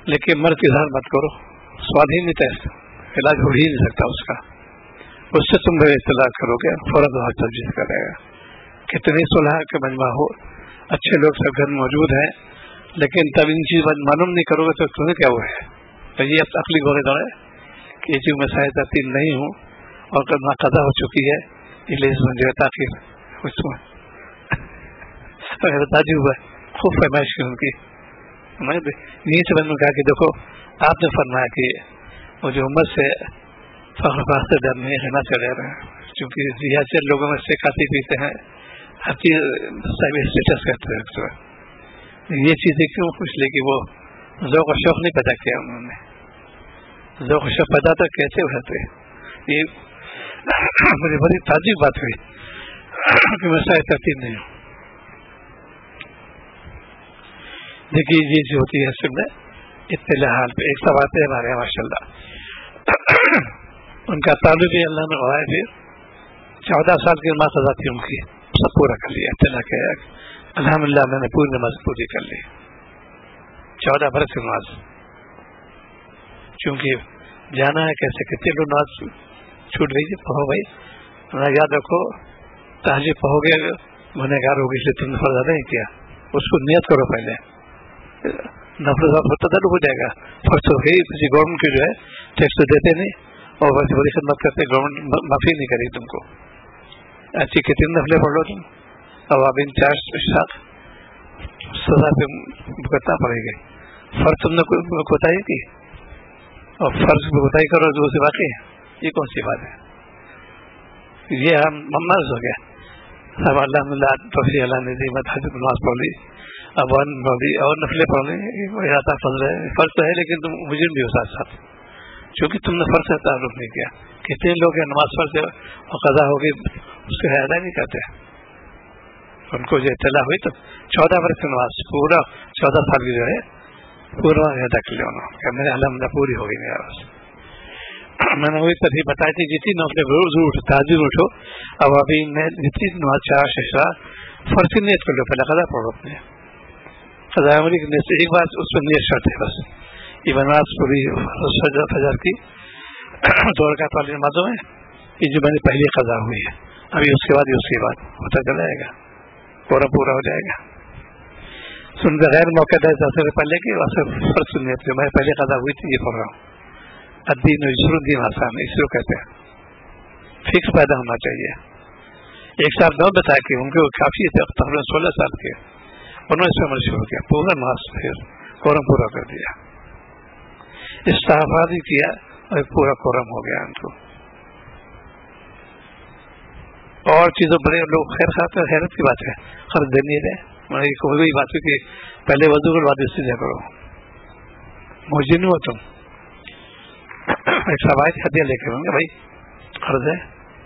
لیکن مرض کی اظہار مت کرو، سواد ہی نہیں تھا، علاج ہو ہی نہیں سکتا اس کا. اس سے تم اطلاع کرو گے فوراً تجویز کرے گا. کتنی صلح کے مجمع ہو، اچھے لوگ سب گھر موجود ہیں، لیکن تب ان چیز معلوم نہیں کرو گے تو تمہیں کیا ہوا ہے. تو یہ اب عقلی گھوڑے دوڑے کہ یہ چیز میں شاید ترتیب نہیں ہوں اور قضا ہو چکی ہے، اس لیے اس میں جو ہے تاخیر اس میں تاجی ہوا ہے. خوب فرمائش کی ان کی. میں نہیں سمجھ میں کہا کہ دیکھو آپ نے فرمایا کہ وہ جو امت سے فخر فخر سے ڈر نہیں رہنا چاہ رہے ہیں، چونکہ ریاست لوگوں میں سے کھاتے پیتے ہیں، ہر چیز اسٹیٹس کرتے ہیں. یہ چیزیں کیوں؟ اس لیے کہ وہ ذوق اور شوق نہیں پیدا کیا انہوں نے. ذوق شب پیدا تو کیسے ہوتے؟ یہ مجھے بڑی تعجب بات ہوئی کہ میں شاید ترتیب نہیں ہوں. دیکھیے یہ جو ہوتی ہے اصل میں اطلاع حال پہ ایک سب آتے ہیں ہمارے یہاں ماشاء اللہ ان کا تعلق بھی اللہ نے غوائے پھر 14 سال کی نماز ادا تھی ان کی سب پورا کر لیا. اطلاع کیا الحمدللہ میں نے پوری نماز پوری کر لی 14 برس کی نماز. چونکہ جانا ہے کیسے کتنے لوگ نماز چھوٹ گئی پڑھو بھائی اپنا یاد رکھو تہجد پڑھو گے گنہگار ہوگی اس لیے تم نے فرض ادا نہیں کیا. اس کو نیت کرو پہلے نفل تدر ہو جائے گا. فرض تو ہے کسی گورنمنٹ کی جو ہے ٹیکس تو دیتے نہیں اور بڑی بڑی خدمت کرتے گورنمنٹ معافی نہیں کرے گی تم کو. اچھی کتنی نفلیں پڑھ لو تم اب آپ ان 4 ساتھ سزا پہ بھگتنا پڑے گی. فرض تم نے کوتاہی کی اور فرض میں کوتاہی کرو جو سے واقعی ہے یہ کون سی بات ہے؟ یہ ہم مرض ہو گیا. اب الحمدللہ توفیق اللہ نے دی میں حضرت نماز پڑھ لی اب پڑھ لی اور نفلیں پڑھ لی. فرض تو ہے لیکن تم مجرم بھی ہو ساتھ ساتھ چونکہ تم نے فرض سے تعلق نہیں کیا. کتنے لوگ ہیں نماز فرض اور قضا ہوگی اس کا ادا نہیں کرتے. ان کو جو اطلاع ہوئی تو 14 برس کی نماز پورا 14 سال کی جو ہے پورا ادا کر لیا انہوں نے. میرے الحمدللہ پوری ہو گئی میرا بس. میں نے وہی ترتیب بتائی تھی جتنی نوکری ضرور اٹھو تاجر اٹھو. اب ابھی میں جتنی نماز 4 ششرا فرض کی نیت کر لو پہلے قضا پڑھو اپنے قضا عمری کی نیت سے ایک بار اس پر نیت شرط ہے بس. یہ نماز پوری فجر کی 2 رکعت والی نمازوں میں یہ جو میں نے پہلی قضا ہوئی ہے ابھی اس کے بعد ہوتا چلا جائے گا پورا ہو جائے گا. سن کے غیر موقع دے سے پہلے کی فرض کی نیت جو میں پہلے قضا ہوئی تھی یہ پڑھ رہا ہوں. الدین یسر الدین آسان اس کو کہتے ہیں فکر پیدا ہونا چاہیے. ایک صاحب نو بتایا کہ ان کو کافی تقریباً 16 سال کے انہوں نے اس پہ عمل شروع کیا پورا نماز پھر قورم پورا کر دیا استغفار بھی کیا اور پورا قورم ہو گیا ان کو. اور چیزوں بڑے لوگ خیر خواہ حیرت کی بات ہے قرض دینی ہے کوئی بات ہے کہ پہلے وضو کے بعد استجا کرو موجود نہیں ہو تم ایک سوائد ہدیہ لے کے ہوں گے بھائی قرض ہے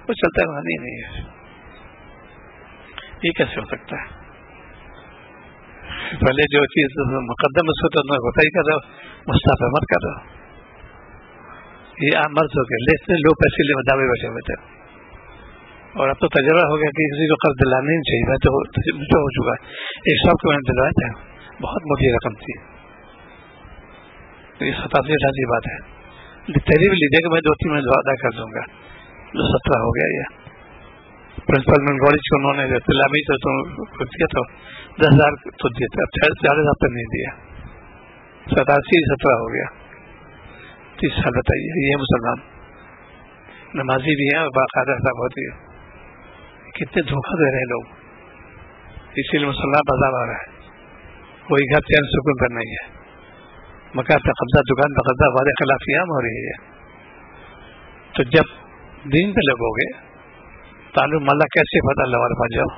وہ چلتا ہے نہیں ہے یہ کیسے ہو سکتا ہے. پہلے جو چیز مقدم اس کو تو ہوتا ہی کر رہا مستعفی مت کر رہا. یہ عام مرض ہو گیا لیتے لوگ پیسے لیے دعوے بیٹھے ہوئے تھے اور اب تو تجربہ ہو گیا کہ کسی کو قرض دلانا نہیں چاہیے. میں تو ہو چکا ایک صاحب کو میں نے دلوایا تھا بہت موٹی رقم تھی یہ 87 کی بات ہے. تیری بھی لیجیے کہ میں 2-3 مہینے ادا کر دوں گا. جو 17 ہو گیا یہ پرنسپل میں کالج کو انہوں نے اسلامی تو دیا تو 10,000 تو دیے تھے 4,000 تک نہیں دیا 87-17 ہو گیا 30 سال. بتائیے یہ مسلمان نمازی بھی ہیں اور باقاعدہ صاحب ہوتی ہے کتنے دھوکہ دے رہے لوگ. اسی لیے مسلمان بازار آ رہا ہے کوئی گھر چین سکون پر نہیں ہے مکان پہ قبضہ دکان پہ قبضہ والے خلاف عام ہو رہی ہے. تو جب دین پہ لگو گے تعلق مالا کیسے پتہ اللہ والے پاس جاؤ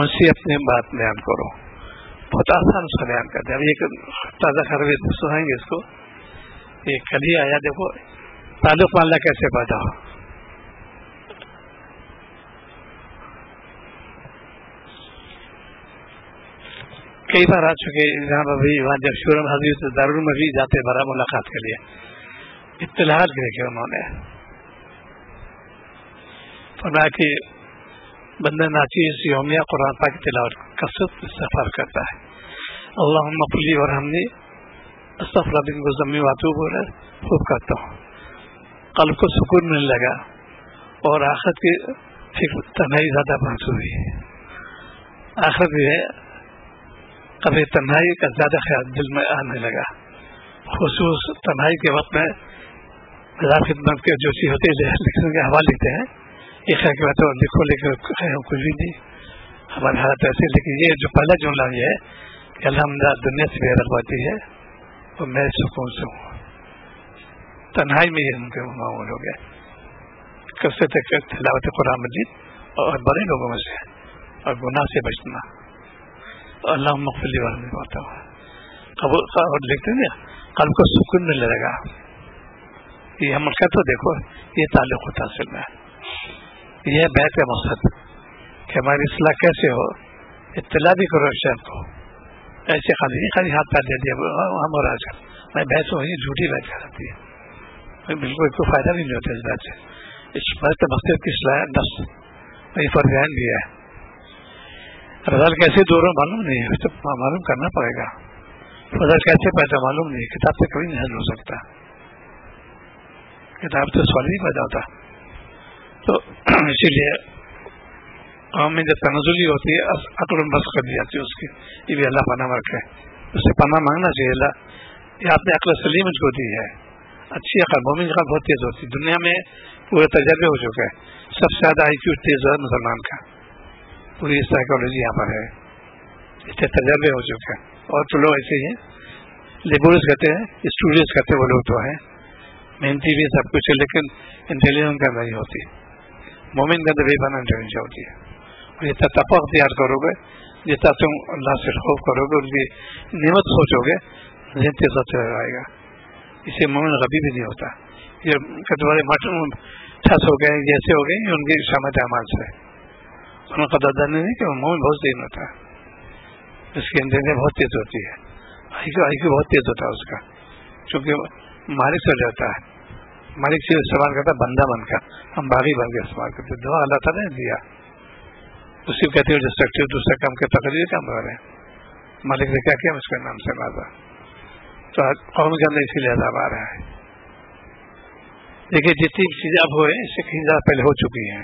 ان سے اپنی بات بیان کرو بہت آسان اس کا بیان کرتے ہیں. اب ایک تازہ خبر سنائیں گے اس کو ایک کل ہی آیا دیکھو تعلق مالا کیسے پیدا ہو. کئی بار آ چکے جہاں پر وہاں جب شورم حضرت دارالعلوم میں بھی جاتے برا ملاقات کے لیے اطلاعات دیکھے انہوں نے فرمایا کہ بندہ ناچیز یومیہ قرآن پاک کی تلاوت کثرت استغفار کرتا ہے. اللہم اغفر لی وارحمنی استغفر بن گزمی واتوب خوب کرتا ہوں. قلب کو سکون ملنے لگا اور آخرت کی فکر تنہائی زیادہ بڑھتی ہوئی. آخرت بھی ہے کبھی تنہائی کا زیادہ خیال دل میں آنے لگا خصوص تنہائی کے وقت میں خدمت کے جو چیز ہوتی ہے لکھنے کے حوالے لکھتے ہیں یہ خیر کی بات ہے لکھو لکھو کچھ بھی نہیں ہماری حالت ایسی. لیکن یہ جو پہلا جملہ یہ ہے کہ الحمدللہ دنیا سے بے رغبتی ہے اور میں سکون سے ہوں. تنہائی میں یہ ممکن معمول ہو گیا کیسے تک تلاوت قرآن مجید اور بڑے لوگوں میں سے اور گناہ سے بچنا. اللہ مغفر لی وارحمنی پڑھتا ہوں اور لکھتے ہیں قلب کو سکون ملنے لگا یہ عمل کا تو دیکھو یہ تعلق ہوتا اصل میں. یہ بیعت کا مقصد کہ ہماری اصلاح کیسے ہو, اطلاع بھی کرو شہر کو, ایسے خالی ہاتھ پیر دے دیا ہم اور آج کل میں بیعت ہو جھوٹی بیعت کراتی ہے, بالکل کوئی فائدہ بھی نہیں ہوتا اس بات سے. اس بات کا مقصد کی اصلاح نفس یہ فرض بھی ہے. رضا کیسے دور ہو معلوم نہیں ہے, تو معلوم کرنا پڑے گا. فضل کیسے پیدا معلوم نہیں, کتاب سے کبھی نہیں حل ہو سکتا, کتاب سے سوال نہیں پیدا ہوتا. تو اسی لیے قوم میں جب تنزلی ہوتی ہے عقل بس کر دی جاتی ہے اس کی, یہ بھی اللہ پناہ رکھے, اس سے پناہ مانگنا چاہیے. اللہ یہ آپ نے عقل سلیم کو دی ہے, اچھی عقل, مومن عقل بہت تیز ہوتی ہے. دنیا میں پورے تجربے ہو چکے ہیں, سب سے زیادہ آئی کیو تیز ہے مسلمان کا, پوری سائیکالوجی یہاں پر ہے, اس سے تجربے ہو چکے ہیں. اور تو لوگ ایسے ہی ہیں, لیبورس کہتے ہیں, اسٹوڈینٹس کہتے ہیں, وہ لوگ تو ہیں محنتی بھی سب کچھ ہے, لیکن انٹیلیجنس کا نہیں ہوتی. مومن کے اندر بے پناہ انٹیلیجنس ہوتی ہے. اور جتنا تقوی اختیار کرو گے, جتنا تم اللہ سے خوف کرو گے, ان کی نعمت سوچو گے, ذہن تیز آئے گا. اسے مومن غبی بھی نہیں ہوتا. یہ کتوارے مٹن ٹھس ہو گئے, جیسے ہو گئے, ان کی شامت اعمال سے ان کا قدر نہیں کہ مومن بہت تیز ہوتا ہے, اس کی انٹیلیجنس بہت تیز ہوتی ہے. آئی کیو بہت تیز ہوتا ہے اس کا, چونکہ مالک سے جاتا ہے, مالک سے استعمال کرتا ہے بندہ بن کر, ہم باغی بن کے استعمال کرتے. دعا اللہ تعالیٰ نے دیا, اسی کو کہتے ہیں ڈسٹرکٹیو, دوسرے کام کے تقریر کام کر رہے ہیں. مالک نے کیا کیا اس کے نام سے نازا, تو قوم کے اندر اسی لیے عذاب آ رہا ہے. دیکھیے جتنی چیزیں اب ہوئے اس سے کہیں زیادہ پہلے ہو چکی ہیں.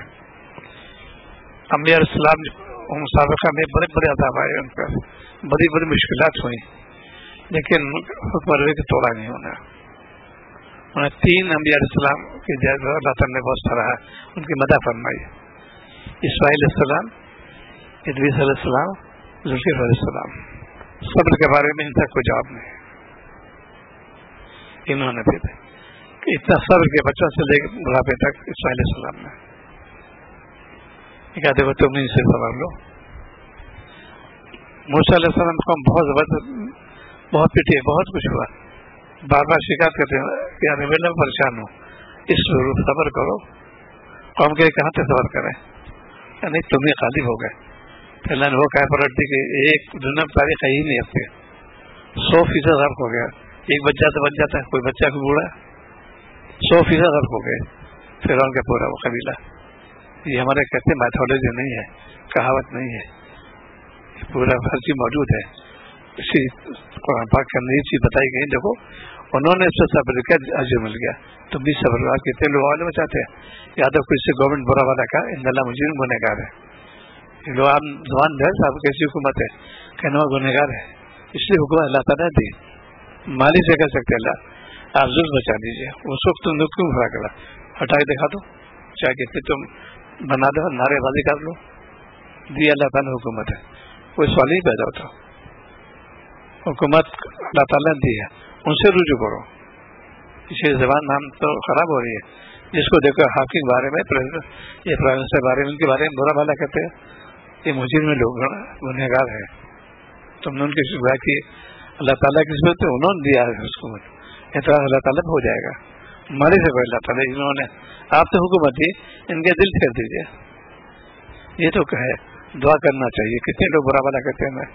انبیاء علیہ السلام سابقہ میں بڑے بڑے عذاب آئے, ان پر بڑی بڑی مشکلات ہوئی, لیکن حکم کے توڑا نہیں ہونا. انہیں 3 انبیاء علیہ السلام کی جائزہ اللہ تعالیٰ نے بہت سراہا, ان کی مدح فرمائی. اسماعیل علیہ السلام, ادریس علیہ السلام, ذوالکفل علیہ السلام. صبر کے بارے میں ان تک کوئی جواب نہیں. انہوں نے بھی اتنا صبر کے بچوں سے لے کر بڑھاپے تک اسماعیل علیہ السلام نے کہا دیکھو تم ان سے صبر لو. موسیٰ علیہ السلام کو بہت زبردست, بہت پیٹے, بہت کچھ ہوا, بار بار شکایت کرتے ہیں کہ یار میں پریشان ہوں, اس صبر کرو. قوم کے کہاں سے صبر کریں, نہیں تم ہی غالب ہو گئے. پھر اللہ نے وہ کہا پلٹتی کہ ایک دنیا میں تاریخ ہے ہی نہیں ہفتے, 100% غرق ہو گیا. ایک بچہ تو بچ جاتا ہے, کوئی بچہ کو بوڑھا, 100% غرق ہو گئے. پھر ان کا پورا وہ قبیلہ. یہ ہمارے کہتے ہیں میتھولوجی نہیں ہے, کہاوت نہیں ہے, پورا ہر چیز موجود ہے. اسی قرآن پاک کے اندر یہ چیز بتائی گئی. دیکھو انہوں نے اس سے صبر کیا, اجر مل گیا. تم بھی صبر کرو. کتنے لوگ والے بچاتے ہیں, یا تو کوئی سے گورنمنٹ برا والا کا ان اللہ مجرم گنہگار ہے. لوگ آپ زبان ہے صاحب کیسی حکومت ہے, کہنا گنہگار ہے, اس لیے حکومت اللہ تعالیٰ دی. مالی سے کہہ سکتے اللہ آپ ظلم بچا دیجیے. اس وقت تم نے کیوں بھرا کرا, ہٹا کے دکھا دو, چاہے کتنے تم بنا دو, نعرے بازی کر لو. دی اللہ تعالیٰ حکومت ہے, کوئی سوال ہی پیدا ہوتا. حکومت اللہ تعالیٰ نے دی ہے, ان سے رجوع کرو. اسی زبان نام تو خراب ہو رہی ہے. جس کو دیکھو حاکم بارے میں, یہ پرائم منسٹر بارے میں, ان کے بارے میں برا بھلا کہتے ہیں, یہ مجرم میں لوگ گنہگار ہیں. تم نے ان کی شکایت کی, اللہ تعالیٰ کی نسبت سے انہوں نے دیا ہے حکومت, اعتراض اللہ تعالیٰ ہو جائے گا. ہمارے سے کوئی اللہ تعالیٰ انہوں نے آپ سے حکومت دی, ان کے دل پھیر دیجیے. یہ تو ہے, دعا کرنا چاہیے. کتنے لوگ برا بھلا کہتے ہیں,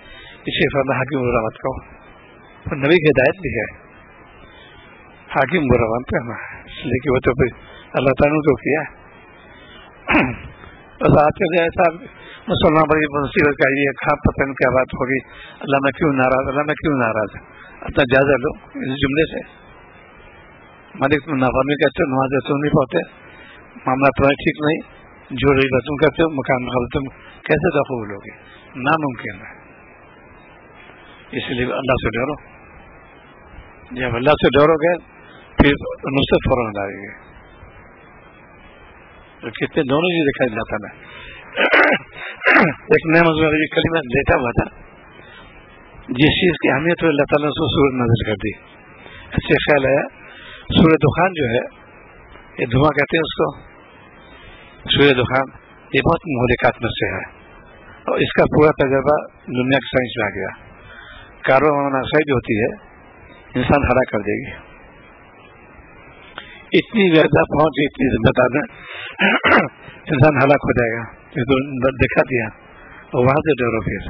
اسی فرما حاکم برا مت کہو. نبی کی ہدایت بھی ہے حاکم برا مت کرنا, اس لیے کہ وہ تو پھر اللہ تعالیٰ نے تو کیا. بس آج کے ایسا مسلمان بڑی مصیبت کا یہ کھا پتہ نہیں کیا بات ہوگی, اللہ میں کیوں ناراض, اللہ میں کیوں ناراض. اپنا جائزہ لو اس جملے سے. مالک تم نافرمانی کرتے ہو, نماز تم نہیں پڑھتے, معاملہ تمہیں ٹھیک نہیں, جو رہی تم کرتے ہو, مکان مقابل تم کیسے قبول ہوگی, ناممکن ہے. اس لیے اللہ سے ڈرو. جب اللہ سے ڈرو گے پھر نصرت فوراً آئے گی. تو کتنے دونوں چیز دکھائی اللہ تعالیٰ. ایک نیا موضوع کلمہ لیتا ہوا تھا, جس چیز کی اہمیت اللہ تعالیٰ نے سورت نازل کر دی. ایسے خیال ہے سورہ دخان جو ہے, یہ دھواں کہتے ہیں اس کو, سورہ دخان یہ بہت مہلکات میں سے ہے, اور اس کا پورا تجربہ دنیا کی سائنس میں آ گیا. کاربن موناکسائڈ جو ہوتی ہے انسان ہلاک کر دے گی. اتنی زیادہ پہنچ اتنی بتا دیں انسان ہلاک ہو جائے گا. تو دکھا دیا اور وہاں سے ڈرو. پھر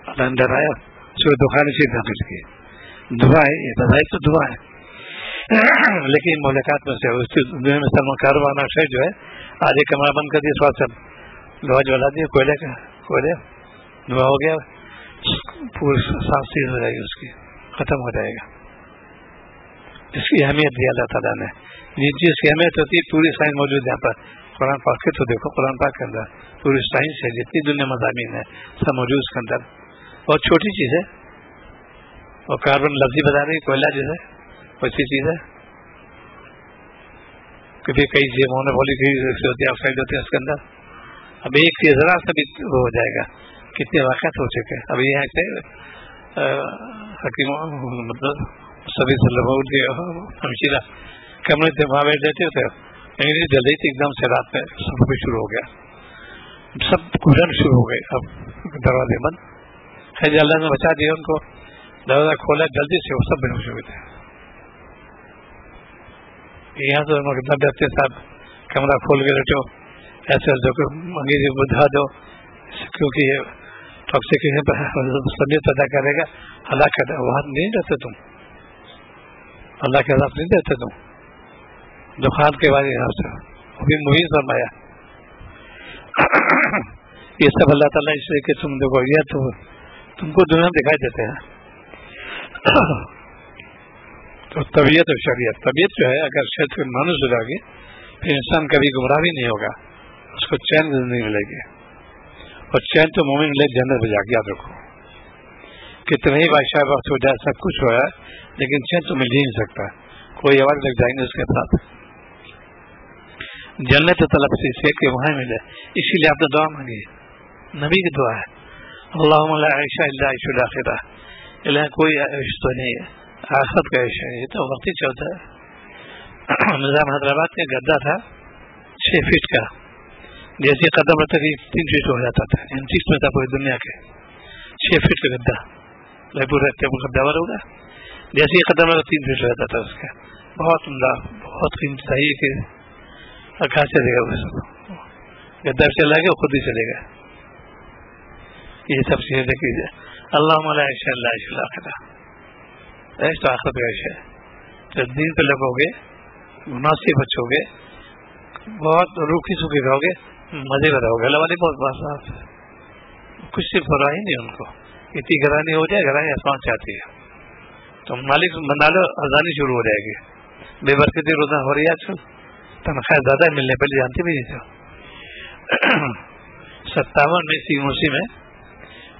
اللہ نے ڈرایا سورہ دخان سے نازل کی. دعا ہے یہ بظاہر تو دعا ہے لیکن ملاقات میں سے اس دنیا میں سلمان کاروان اکثر جو ہے آج ایک کمرہ بند کر دیا سواد سب لوہا جلا دیا کوئلے کا کوئلے دعا ہو گیا پوری سانس چیز ہو جائے گی اس کی ختم ہو جائے گا. اس کی اہمیت دی اللہ تعالیٰ نے. جس چیز کی اہمیت ہوتی ہے پوری سائنس موجود ہے یہاں پر. قرآن پاک کے تو دیکھو قرآن پاک کے اندر پوری سائنس ہے جتنی دنیا مضامین ہے سب موجود اس کے اندر. بہت چھوٹی چیز ہے اور کاربن لفظی بتا رہی کوئلہ جو ہے ویسی چیز ہے. کبھی کئی جیموں نے بولی ہوتی ہے آکسائڈ ہوتی ہے اس کے اندر. اب ایک چیز ذرا سا بھی وہ ہو جائے گا کتنے واقعات ہو چکے. اب یہ ہے کہ حکیم مطلب سبھی ہمشیرہ کمرے سے وہاں بیٹھ جاتے ہوتے انگریزی جل رہی تھی ایک دم سے رات میں سب کچھ شروع ہو گیا سب گھٹن شروع ہو گئے. اب دروازے بند ہے جی اللہ نے بچا دیا ان کو. دروازہ کھولا جلدی سے وہ سب بےہوش ہو گئے تھے. یہاں سے ڈرتے صاحب کمرہ کھول کے بیٹھو ایسے انگریزی بجھا دو کیونکہ یہ ٹاکسیکیشن سمیت پیدا کرے گا ہلاکت. وہاں نہیں رہتے تم اللہ کے عذاب نہیں دیتے تم. دخان کے بعد یہاں سے ابھی مہین فرمایا یہ سب اللہ تعالیٰ اس لیے کہ تم دیکھو یہ تو تم کو دنیا میں دکھائی دیتے ہیں. تو طبیعت اور شریعت طبیعت جو ہے اگر شریعت کو مانوس ہو جائے گی پھر انسان کبھی گمراہ بھی نہیں ہوگا اس کو چین نہیں ملے گی. اور چین تو مومن ملے جنت میں جا کے. یاد رکھو کتنے ہی بادشاہ وقت ہو جائے سب کچھ ہو جائے لیکن چین تو مل ہی نہیں سکتا. کوئی آواز لگ جائیں گے اس کے ساتھ. جنت طلب سے کہ وہاں ملے. اسی لیے آپ نے دعا مانگی نبی کی دعا ہے اللہم لا عیش الا عیش الاخرہ. اللہ کوئی عیش تو نہیں ہے آخرت کا عیش ہے. یہ تو وقتی چلتا ہے. نظام حیدرآباد کا گدا تھا 6 فٹ کا جیسے قدم رہتا تھا 3 فٹ ہو جاتا تھا. 30 میں تھا پوری دنیا کے 6 فٹ کا گدا لگبھگ رہتے گداور ہوگا جیسے یہ قدم رہتا 3 فٹ ہو جاتا تھا. اس کا بہت عمدہ بہت قیمتی تھا. یہ کہ کہاں چلے گا وہ سب گدا چلا گیا خود ہی چلے گا. یہ سب چیزیں دیکھیے اللہم لا عیش الا عیش الاخرہ. عیش تو آخرت کا عیش ہے. تو دین پہ لگو گے گناہ سے بچو گے بہت روکھی سوکھی رہو گے مزے میں رہو گے. اللہ والے بہت بات کچھ سے پرواہ ہی نہیں ان کو. اتنی گرانی ہو جائے گرانی آسمان سے آتی ہے تو مالک بنا لو ازانی شروع ہو جائے گی. بے برکتی روزہ ہو رہی ہے آج کل تنخواہ زیادہ ملنے پہلے جانتے بھی نہیں تھے. 57 میں یونیورسٹی میں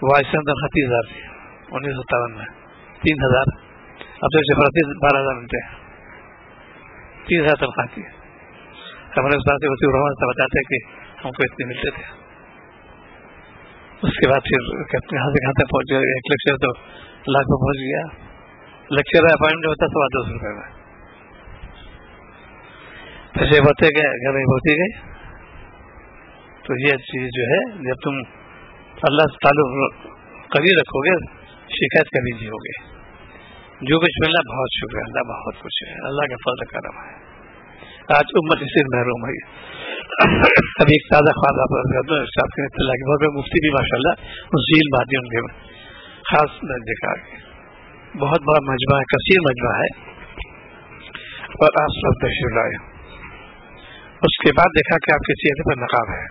وائس تنخواہ 30,000 تھی 1957 میں 3,000. اب تو 12,000 ملتے ہیں. 30,000 تنخواہ تھی. ہمارے استاد وسیع الرحمان سے بتاتے ہیں کہ ہم کو اتنے ملتے تھے. اس کے بعد پھر کہاں سے کہاں تک پہنچ گیا. ایک لیکچر تو لاکھ میں پہنچ گیا. لیکچر اپائنٹمنٹ ہوتا 250 روپئے میں. پیسے بڑھتے گئے گھر میں بڑھتی گئی. تو یہ چیز جو ہے جب تم اللہ سے تعلق قریب رکھو گے شکایت کبھی نہیں ہوگی. جو کچھ ملا بہت شکر ہے اللہ بہت کچھ ہے اللہ کا فضل کرم ہے. آج امت اس سے محروم ہے. ابھی ایک تازہ خواب آپ کے اطلاع کے بہت مفتی بھی ماشاء اللہ ذیل باتیں ان کے خاص دیکھا بہت بڑا مجمع ہے کثیر مجمع ہے اور آپ سب تشریف لائے. اس کے بعد دیکھا کہ آپ کے چہرے پر نقاب ہے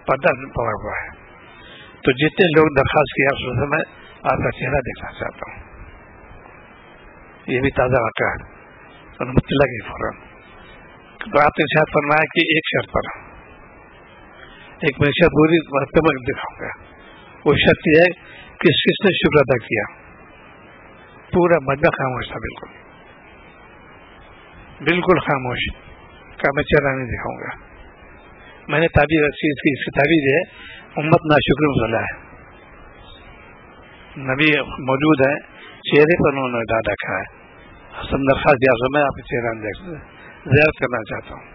پردہ پڑا ہوا ہے. تو جتنے لوگ درخواست کیا اس میں آپ کا چہرہ دیکھنا چاہتا ہوں. یہ بھی تازہ واقعہ ہے اور مطلع کی فوراً. تو آپ نے شاید فرمایا کہ ایک شرط پر ایک میں شرط پوری مرتبہ دکھاؤں گا. وہ شرط یہ ہے کہ کس نے شکر ادا کیا. پورا مجمع خاموش تھا بالکل خاموش کا میں چہرہ نہیں دکھاؤں گا. میں نے تعبیر چیز کی اس کی تعبیر ہے امت ناشکر مسئلہ ہے. نبی موجود ہے چہرے پر انہوں نے ڈال رکھا ہے. حسن درخواست دیا میں آپ کے چہرہ زیارت کرنا چاہتا ہوں.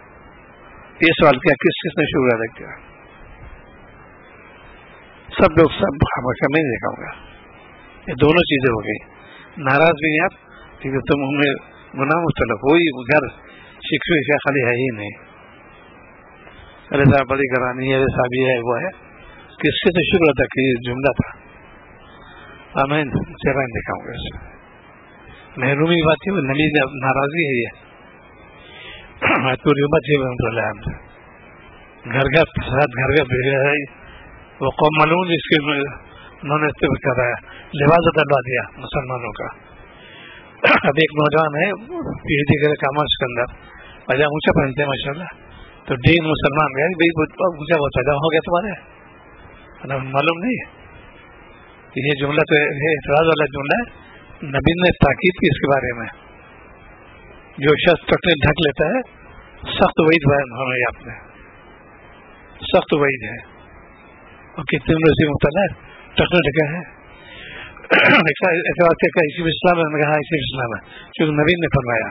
یہ سوال کیا کس نے شکر ادا کیا. سب لوگ سب خاموش میں نہیں دکھاؤں گا. یہ دونوں چیزیں ہو گئی. ناراض بھی ہیں آپ کیونکہ تم ہمیں گناہ مبتلا کوئی گھر شکوے کا خالی ہے ہی نہیں. ارے صاحب بڑی گرانی ہے، ارے صاحب یہ ہے وہ ہے. کس سے تو شکر تھا کہ یہ جملہ تھا. میں چہرہ دکھاؤں گا اس میں محرومی کی بات ہے، نبی ناراضی ہے یہ پوری امت ہے. گھر گھر فساد، گھر گھر بھیڑ ہے. وہ قوم معلوم جس کے انہوں نے استعمال کر رہا ہے، لباس ڈلوا دیا مسلمانوں کا. اب ایک نوجوان ہے پی ایچ ڈی کرے کامرس کے اندر، پائجامہ اونچا پہنتے ہیں ماشاء اللہ، تو ڈین مسلمان گئے بھائی اونچا بہت پائجامہ ہو گیا تمہارے، معلوم نہیں. یہ جملہ تو اعتراض والا جملہ ہے. نبی نے تاکید کی اس کے بارے میں. جو شخص ٹکنے ڈھک لیتا ہے سخت وعید بیان ہو رہی ہے، آپ نے سخت وعید ہے. اور کتنے لوگ اسی مبتلا ہے ٹکنے ڈھکے ہیں. اعتراض کیا اسی اسلام ہے؟ کہا اسی اسلام ہے، کیونکہ نبی نے فرمایا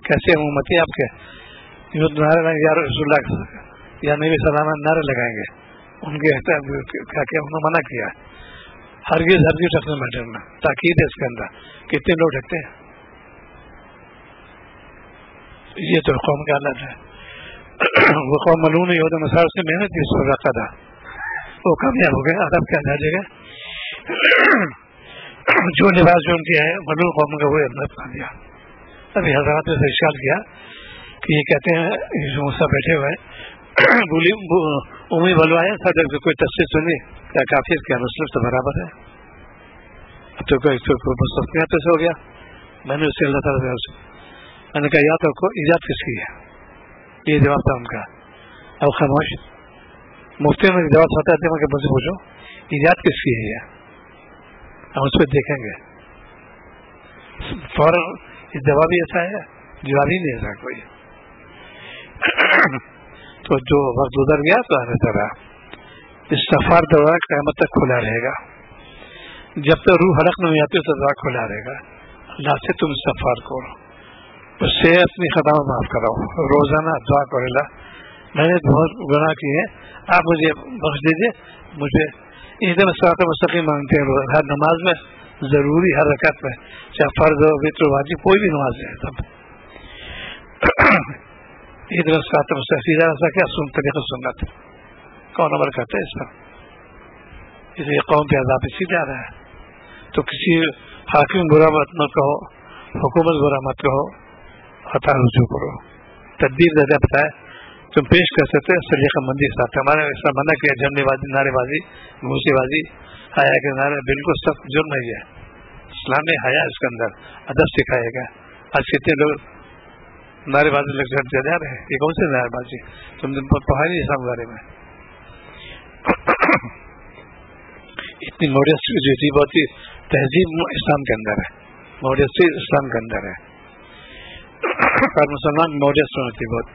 کیسے امتی آپ کے نعرے لگائیں یا رسول اللہ یا نبی سلام نعرے لگائیں گے. ان کے انہوں نے منع کیا ہرگز ٹکنے میں ڈرنا. تاکید ہے اس کے اندر. کتنے لوگ ڈھکتے ہیں؟ یہ تو قوم کا حالت ہے. وہ قوم ملون نہیں ہوتا نصارہ سے محنت کی اس پر رکھا تھا، وہ کامیاب ہو گئے. عرب کیا جا جائے گا جو لباس جو ان کے ہے ملون قوم کا وہ اندر پا دیا. ابھی حضرات نے ارشاد کیا کہ یہ کہتے ہیں موسیٰ بیٹھے ہوئے بولی امی بلوائے صدر سے کوئی تفصیل سنی کیا کافی کیا مسلم تو برابر ہے. تو کوئی مستثنیات سے ہو گیا. میں نے اس سے اللہ تعالیٰ سے میں نے کہا یا تو ایجاد کس کی ہے؟ یہ جواب تھا ان کا. اب خاموش. مفتی میں جواب ہوتا ہے کہ مجھ سے پوچھو ایجاد کس کی ہے؟ ہم اس پہ دیکھیں گے. فوراً جواب ہی ایسا ہے، جواب ہی نہیں ایسا کوئی. تو جو وقت گزر گیا تو ہر طرح استغفار دورہ قیامت تک کھلا رہے گا. جب تک روح حلق نہیں آتی تو دعا کھلا رہے گا. اللہ سے تم استغفار کرو، اس سے اپنی خطاؤں معاف کراؤ. روزانہ دعا کرو اللہ میں نے بہت گناہ کیے ہیں، آپ مجھے بخش دیجیے. مجھے ایک دم صراط مستقیم مانگتے ہیں ہر نماز میں، ضروری ہر رکعت میں، چاہے فرض ہو وتر واجب کوئی بھی نماز ہے تب ایک دم صراط مستقیم ایسا کیا طریقہ سنت کون عمل کرتے ہیں اس پر. اس لیے قوم پہ عذاب اسی جا رہا ہے. تو کسی حاکم برا مت کہو، حکومت برا مت کہو، خطا رجوع کرو. تدبیر زیادہ بتائے تم پیش کر سکتے سلیقہ مندی کے ساتھ. ہمارے ایسا منع کیا جھنڈے بازی، نعرے بازی، گھوسی بازی، حیا کے نعرے بالکل سخت جرم نہیں ہے. اسلام میں حیا اس کے اندر ادب سکھائے گا. آج کتنے لوگ نعرے بازی لگ جا رہے ہیں، یہ کون سے نعرے بازی؟ تم نے پڑھا نہیں اسلام کے بارے میں. اتنی موڈیسٹی جو تھی بہت ہی تہذیب اسلام کے اندر ہے، موڈیسٹی اسلام کے اندر ہے. اور مسلمان موڈیسٹ ہونا چاہیے، بہت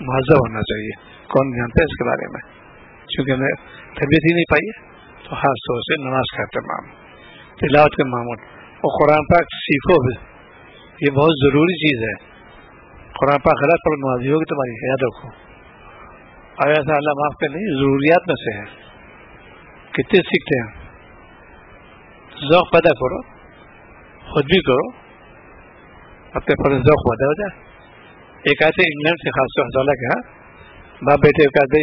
مہذب ہونا چاہیے. کون جانتا ہے اس کے بارے میں؟ چونکہ ہمیں تربیت ہی نہیں پائی ہے. تو خاص طور سے نماز کا اہتمام، تلاوت کا معمول اور قرآن پاک سیکھو بھی، یہ بہت ضروری چیز ہے. قرآن پاک غلط پر نمازی ہوگی تمہاری، یاد رکھو. اور ایسا اللہ معاف کر نہیں، ضروریات میں سے ہے. کتنے سیکھتے ہیں؟ ذوق پیدا کرو، خود بھی کرو، اپنے پر ذوق پیدا ہو جائے. ایک ایسے انگلینڈ سے خاص طور سے کہ باپ بیٹے کہتے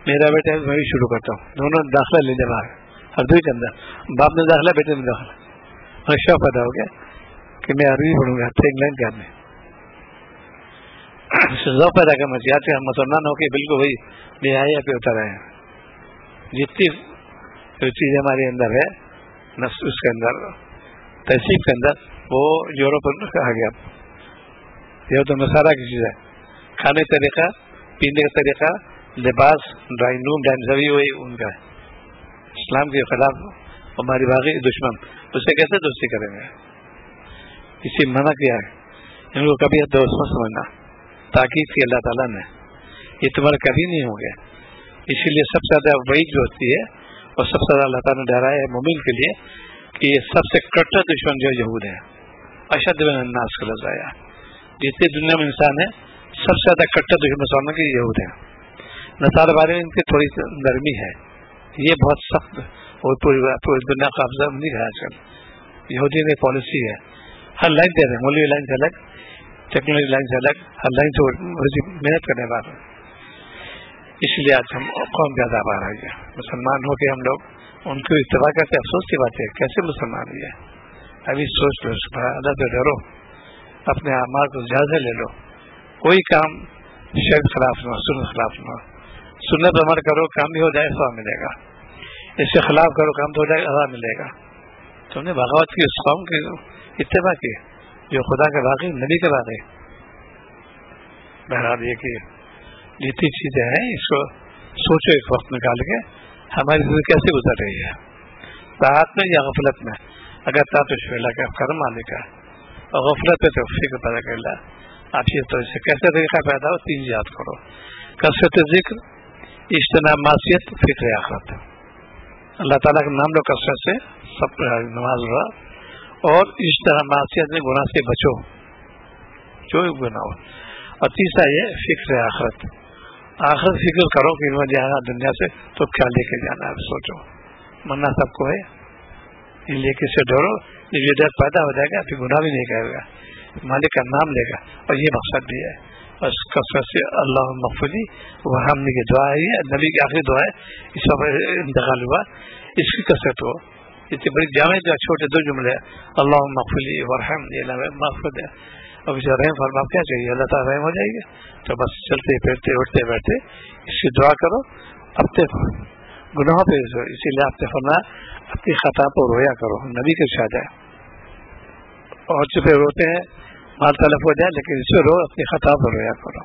میرا بیٹا ہے میں بھی شروع کرتا ہوں، دونوں داخلہ لے جا رہا ہے ہر دوئی کے اندر. باپ نے داخلہ، بیٹے نے داخلہ. اور شوق پیدا ہو گیا کہ میں عربی پڑھوں گا، انگلینڈ کے آدمی. ذوق پیدا کرنا چاہیے. آج ہم مسلمان ہو کے بالکل وہی بے حیا پہ اتر رہے ہیں. جتنی چیز ہمارے اندر ہے نفس، اس کے اندر تہذیب کے اندر، وہ یورپ میں کہا گیا. یہ تو نصارہ کی چیز ہے. کھانے کا طریقہ، پینے کا طریقہ، لباس، ڈرائنگ روم، ڈائننگ سبھی وہی ان کا ہے. اسلام کے خلاف ہماری باغی دشمن، اس سے کیسے دوستی کریں گے؟ اسی منع کیا ہے ان کو کبھی دوست مت سمجھنا. تاکید کی اللہ تعالیٰ نے، یہ تمہارا کبھی نہیں ہو گیا. اسی لیے سب سے زیادہ وعید جو ہوتی ہے اور سب سے زیادہ اللہ تعالیٰ نے ڈرایا ہے مومن کے لیے کہ یہ سب سے کٹر دشمن جو یہود ہے. اشد من الناس کا لفظ آیا. جتنی دنیا میں انسان ہے سب سے زیادہ کٹر دشمن مسلمان کے یہود ہیں. نصارہ بارے میں ان کی تھوڑی نرمی ہے، یہ بہت سخت اور پوری دنیا کا افزا نہیں ہے. آج کل یہودی کی پالیسی ہے، ہر لائن دے رہے ہیں، مولوی لائن سے الگ، ٹیکنالوجی لائن سے الگ، ہر لائن سے محنت کرنے والا. اس لیے آج ہم قوم زیادہ آ رہی ہے. مسلمان ہو کے ہم لوگ ان کو اتباع کرتے، افسوس کی بات ہے کیسے مسلمان ہوئی ہے. ابھی سوچ لو، اللہ سے ڈرو، اپنے اعمال کو جائزہ لے لو. کوئی کام شرع خلاف نہ ہو، سنت خلاف نہ ہو. سنت عمل کرو کام بھی ہو جائے ثواب ملے گا، اس کے خلاف کرو کام تو ہو جائے عذاب ملے گا. تم نے بغاوت کی اس قوم کی اتباع کی جو خدا کے واقعی نبی کے واقعی. بہرحال یہ کہ جتنی چیزیں ہیں اس کو سوچو ایک وقت نکال کے ہماری زندگی کیسے گزر رہی ہے، طاعت میں یا غفلت میں. اگر طاعت تو شعلہ کا کرم مالک ہے اور غفلت ہے تو فکر پیدا کر لیا. آپ یہ تو اسے کیسے طریقہ پیدا ہو، تین یاد کرو: کثرت ذکر، اجتناب معصیت، فکر آخرت. اللہ تعالیٰ کا نام لو کثرت سے، سب نماز ہوا، اور اجتناب معصیت میں گناہ سے بچو جو گناہ ہو. اور تیسرا یہ فکر آخرت، آخرت فکر کرو کہ انہوں نے جانا دنیا سے تو کیا لے کے جانا ہے، سوچو. مرنا سب کو ہے، یہ لے کے سے ڈرو. جب یہ ڈر پیدا ہو جائے گا پھر گناہ بھی نہیں کرے گا، مالک کا نام لے گا. اور یہ مقصد بھی ہے. اور کثرت سے اللہم اغفر لی، وہ ہم نے یہ دعا ہے، نبی کی آخری دعا ہے، اس وقت انتقال ہوا، اس کی کثرت ہو. اتنی بڑی جامع جو چھوٹے دو جملے اللہم اغفر لی ورحمنی، اللہ معاف دے. اور اسے رحم فرما، کیا چاہیے؟ اللہ تعالیٰ رحم ہو جائے گا. تو بس چلتے پھرتے اٹھتے بیٹھتے اس کی دعا کرو. اپنے گناہوں پہ اسی لیے آپ نے فرمایا اپنی خطا پر رویا کرو، نبی کے ارشاد ہے. اور جو پہ روتے ہیں مال تلف ہو جائے، لیکن اس پہ رو، اپنی خطا پر رویا کرو.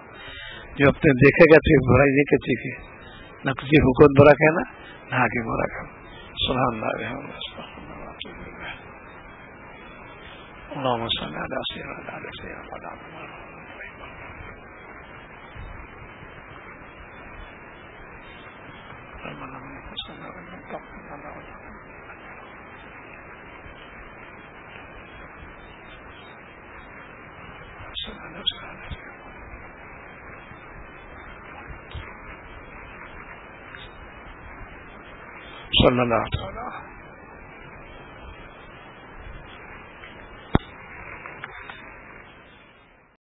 جو اپنے دیکھے گا تو برائی نہیں کہتی کہ نہ کسی حکومت برا کہنا نہ آگے برا کہنا. سبحان اللہ. اللهم صل على سيدنا محمد. صلی اللہ علیہ وسلم.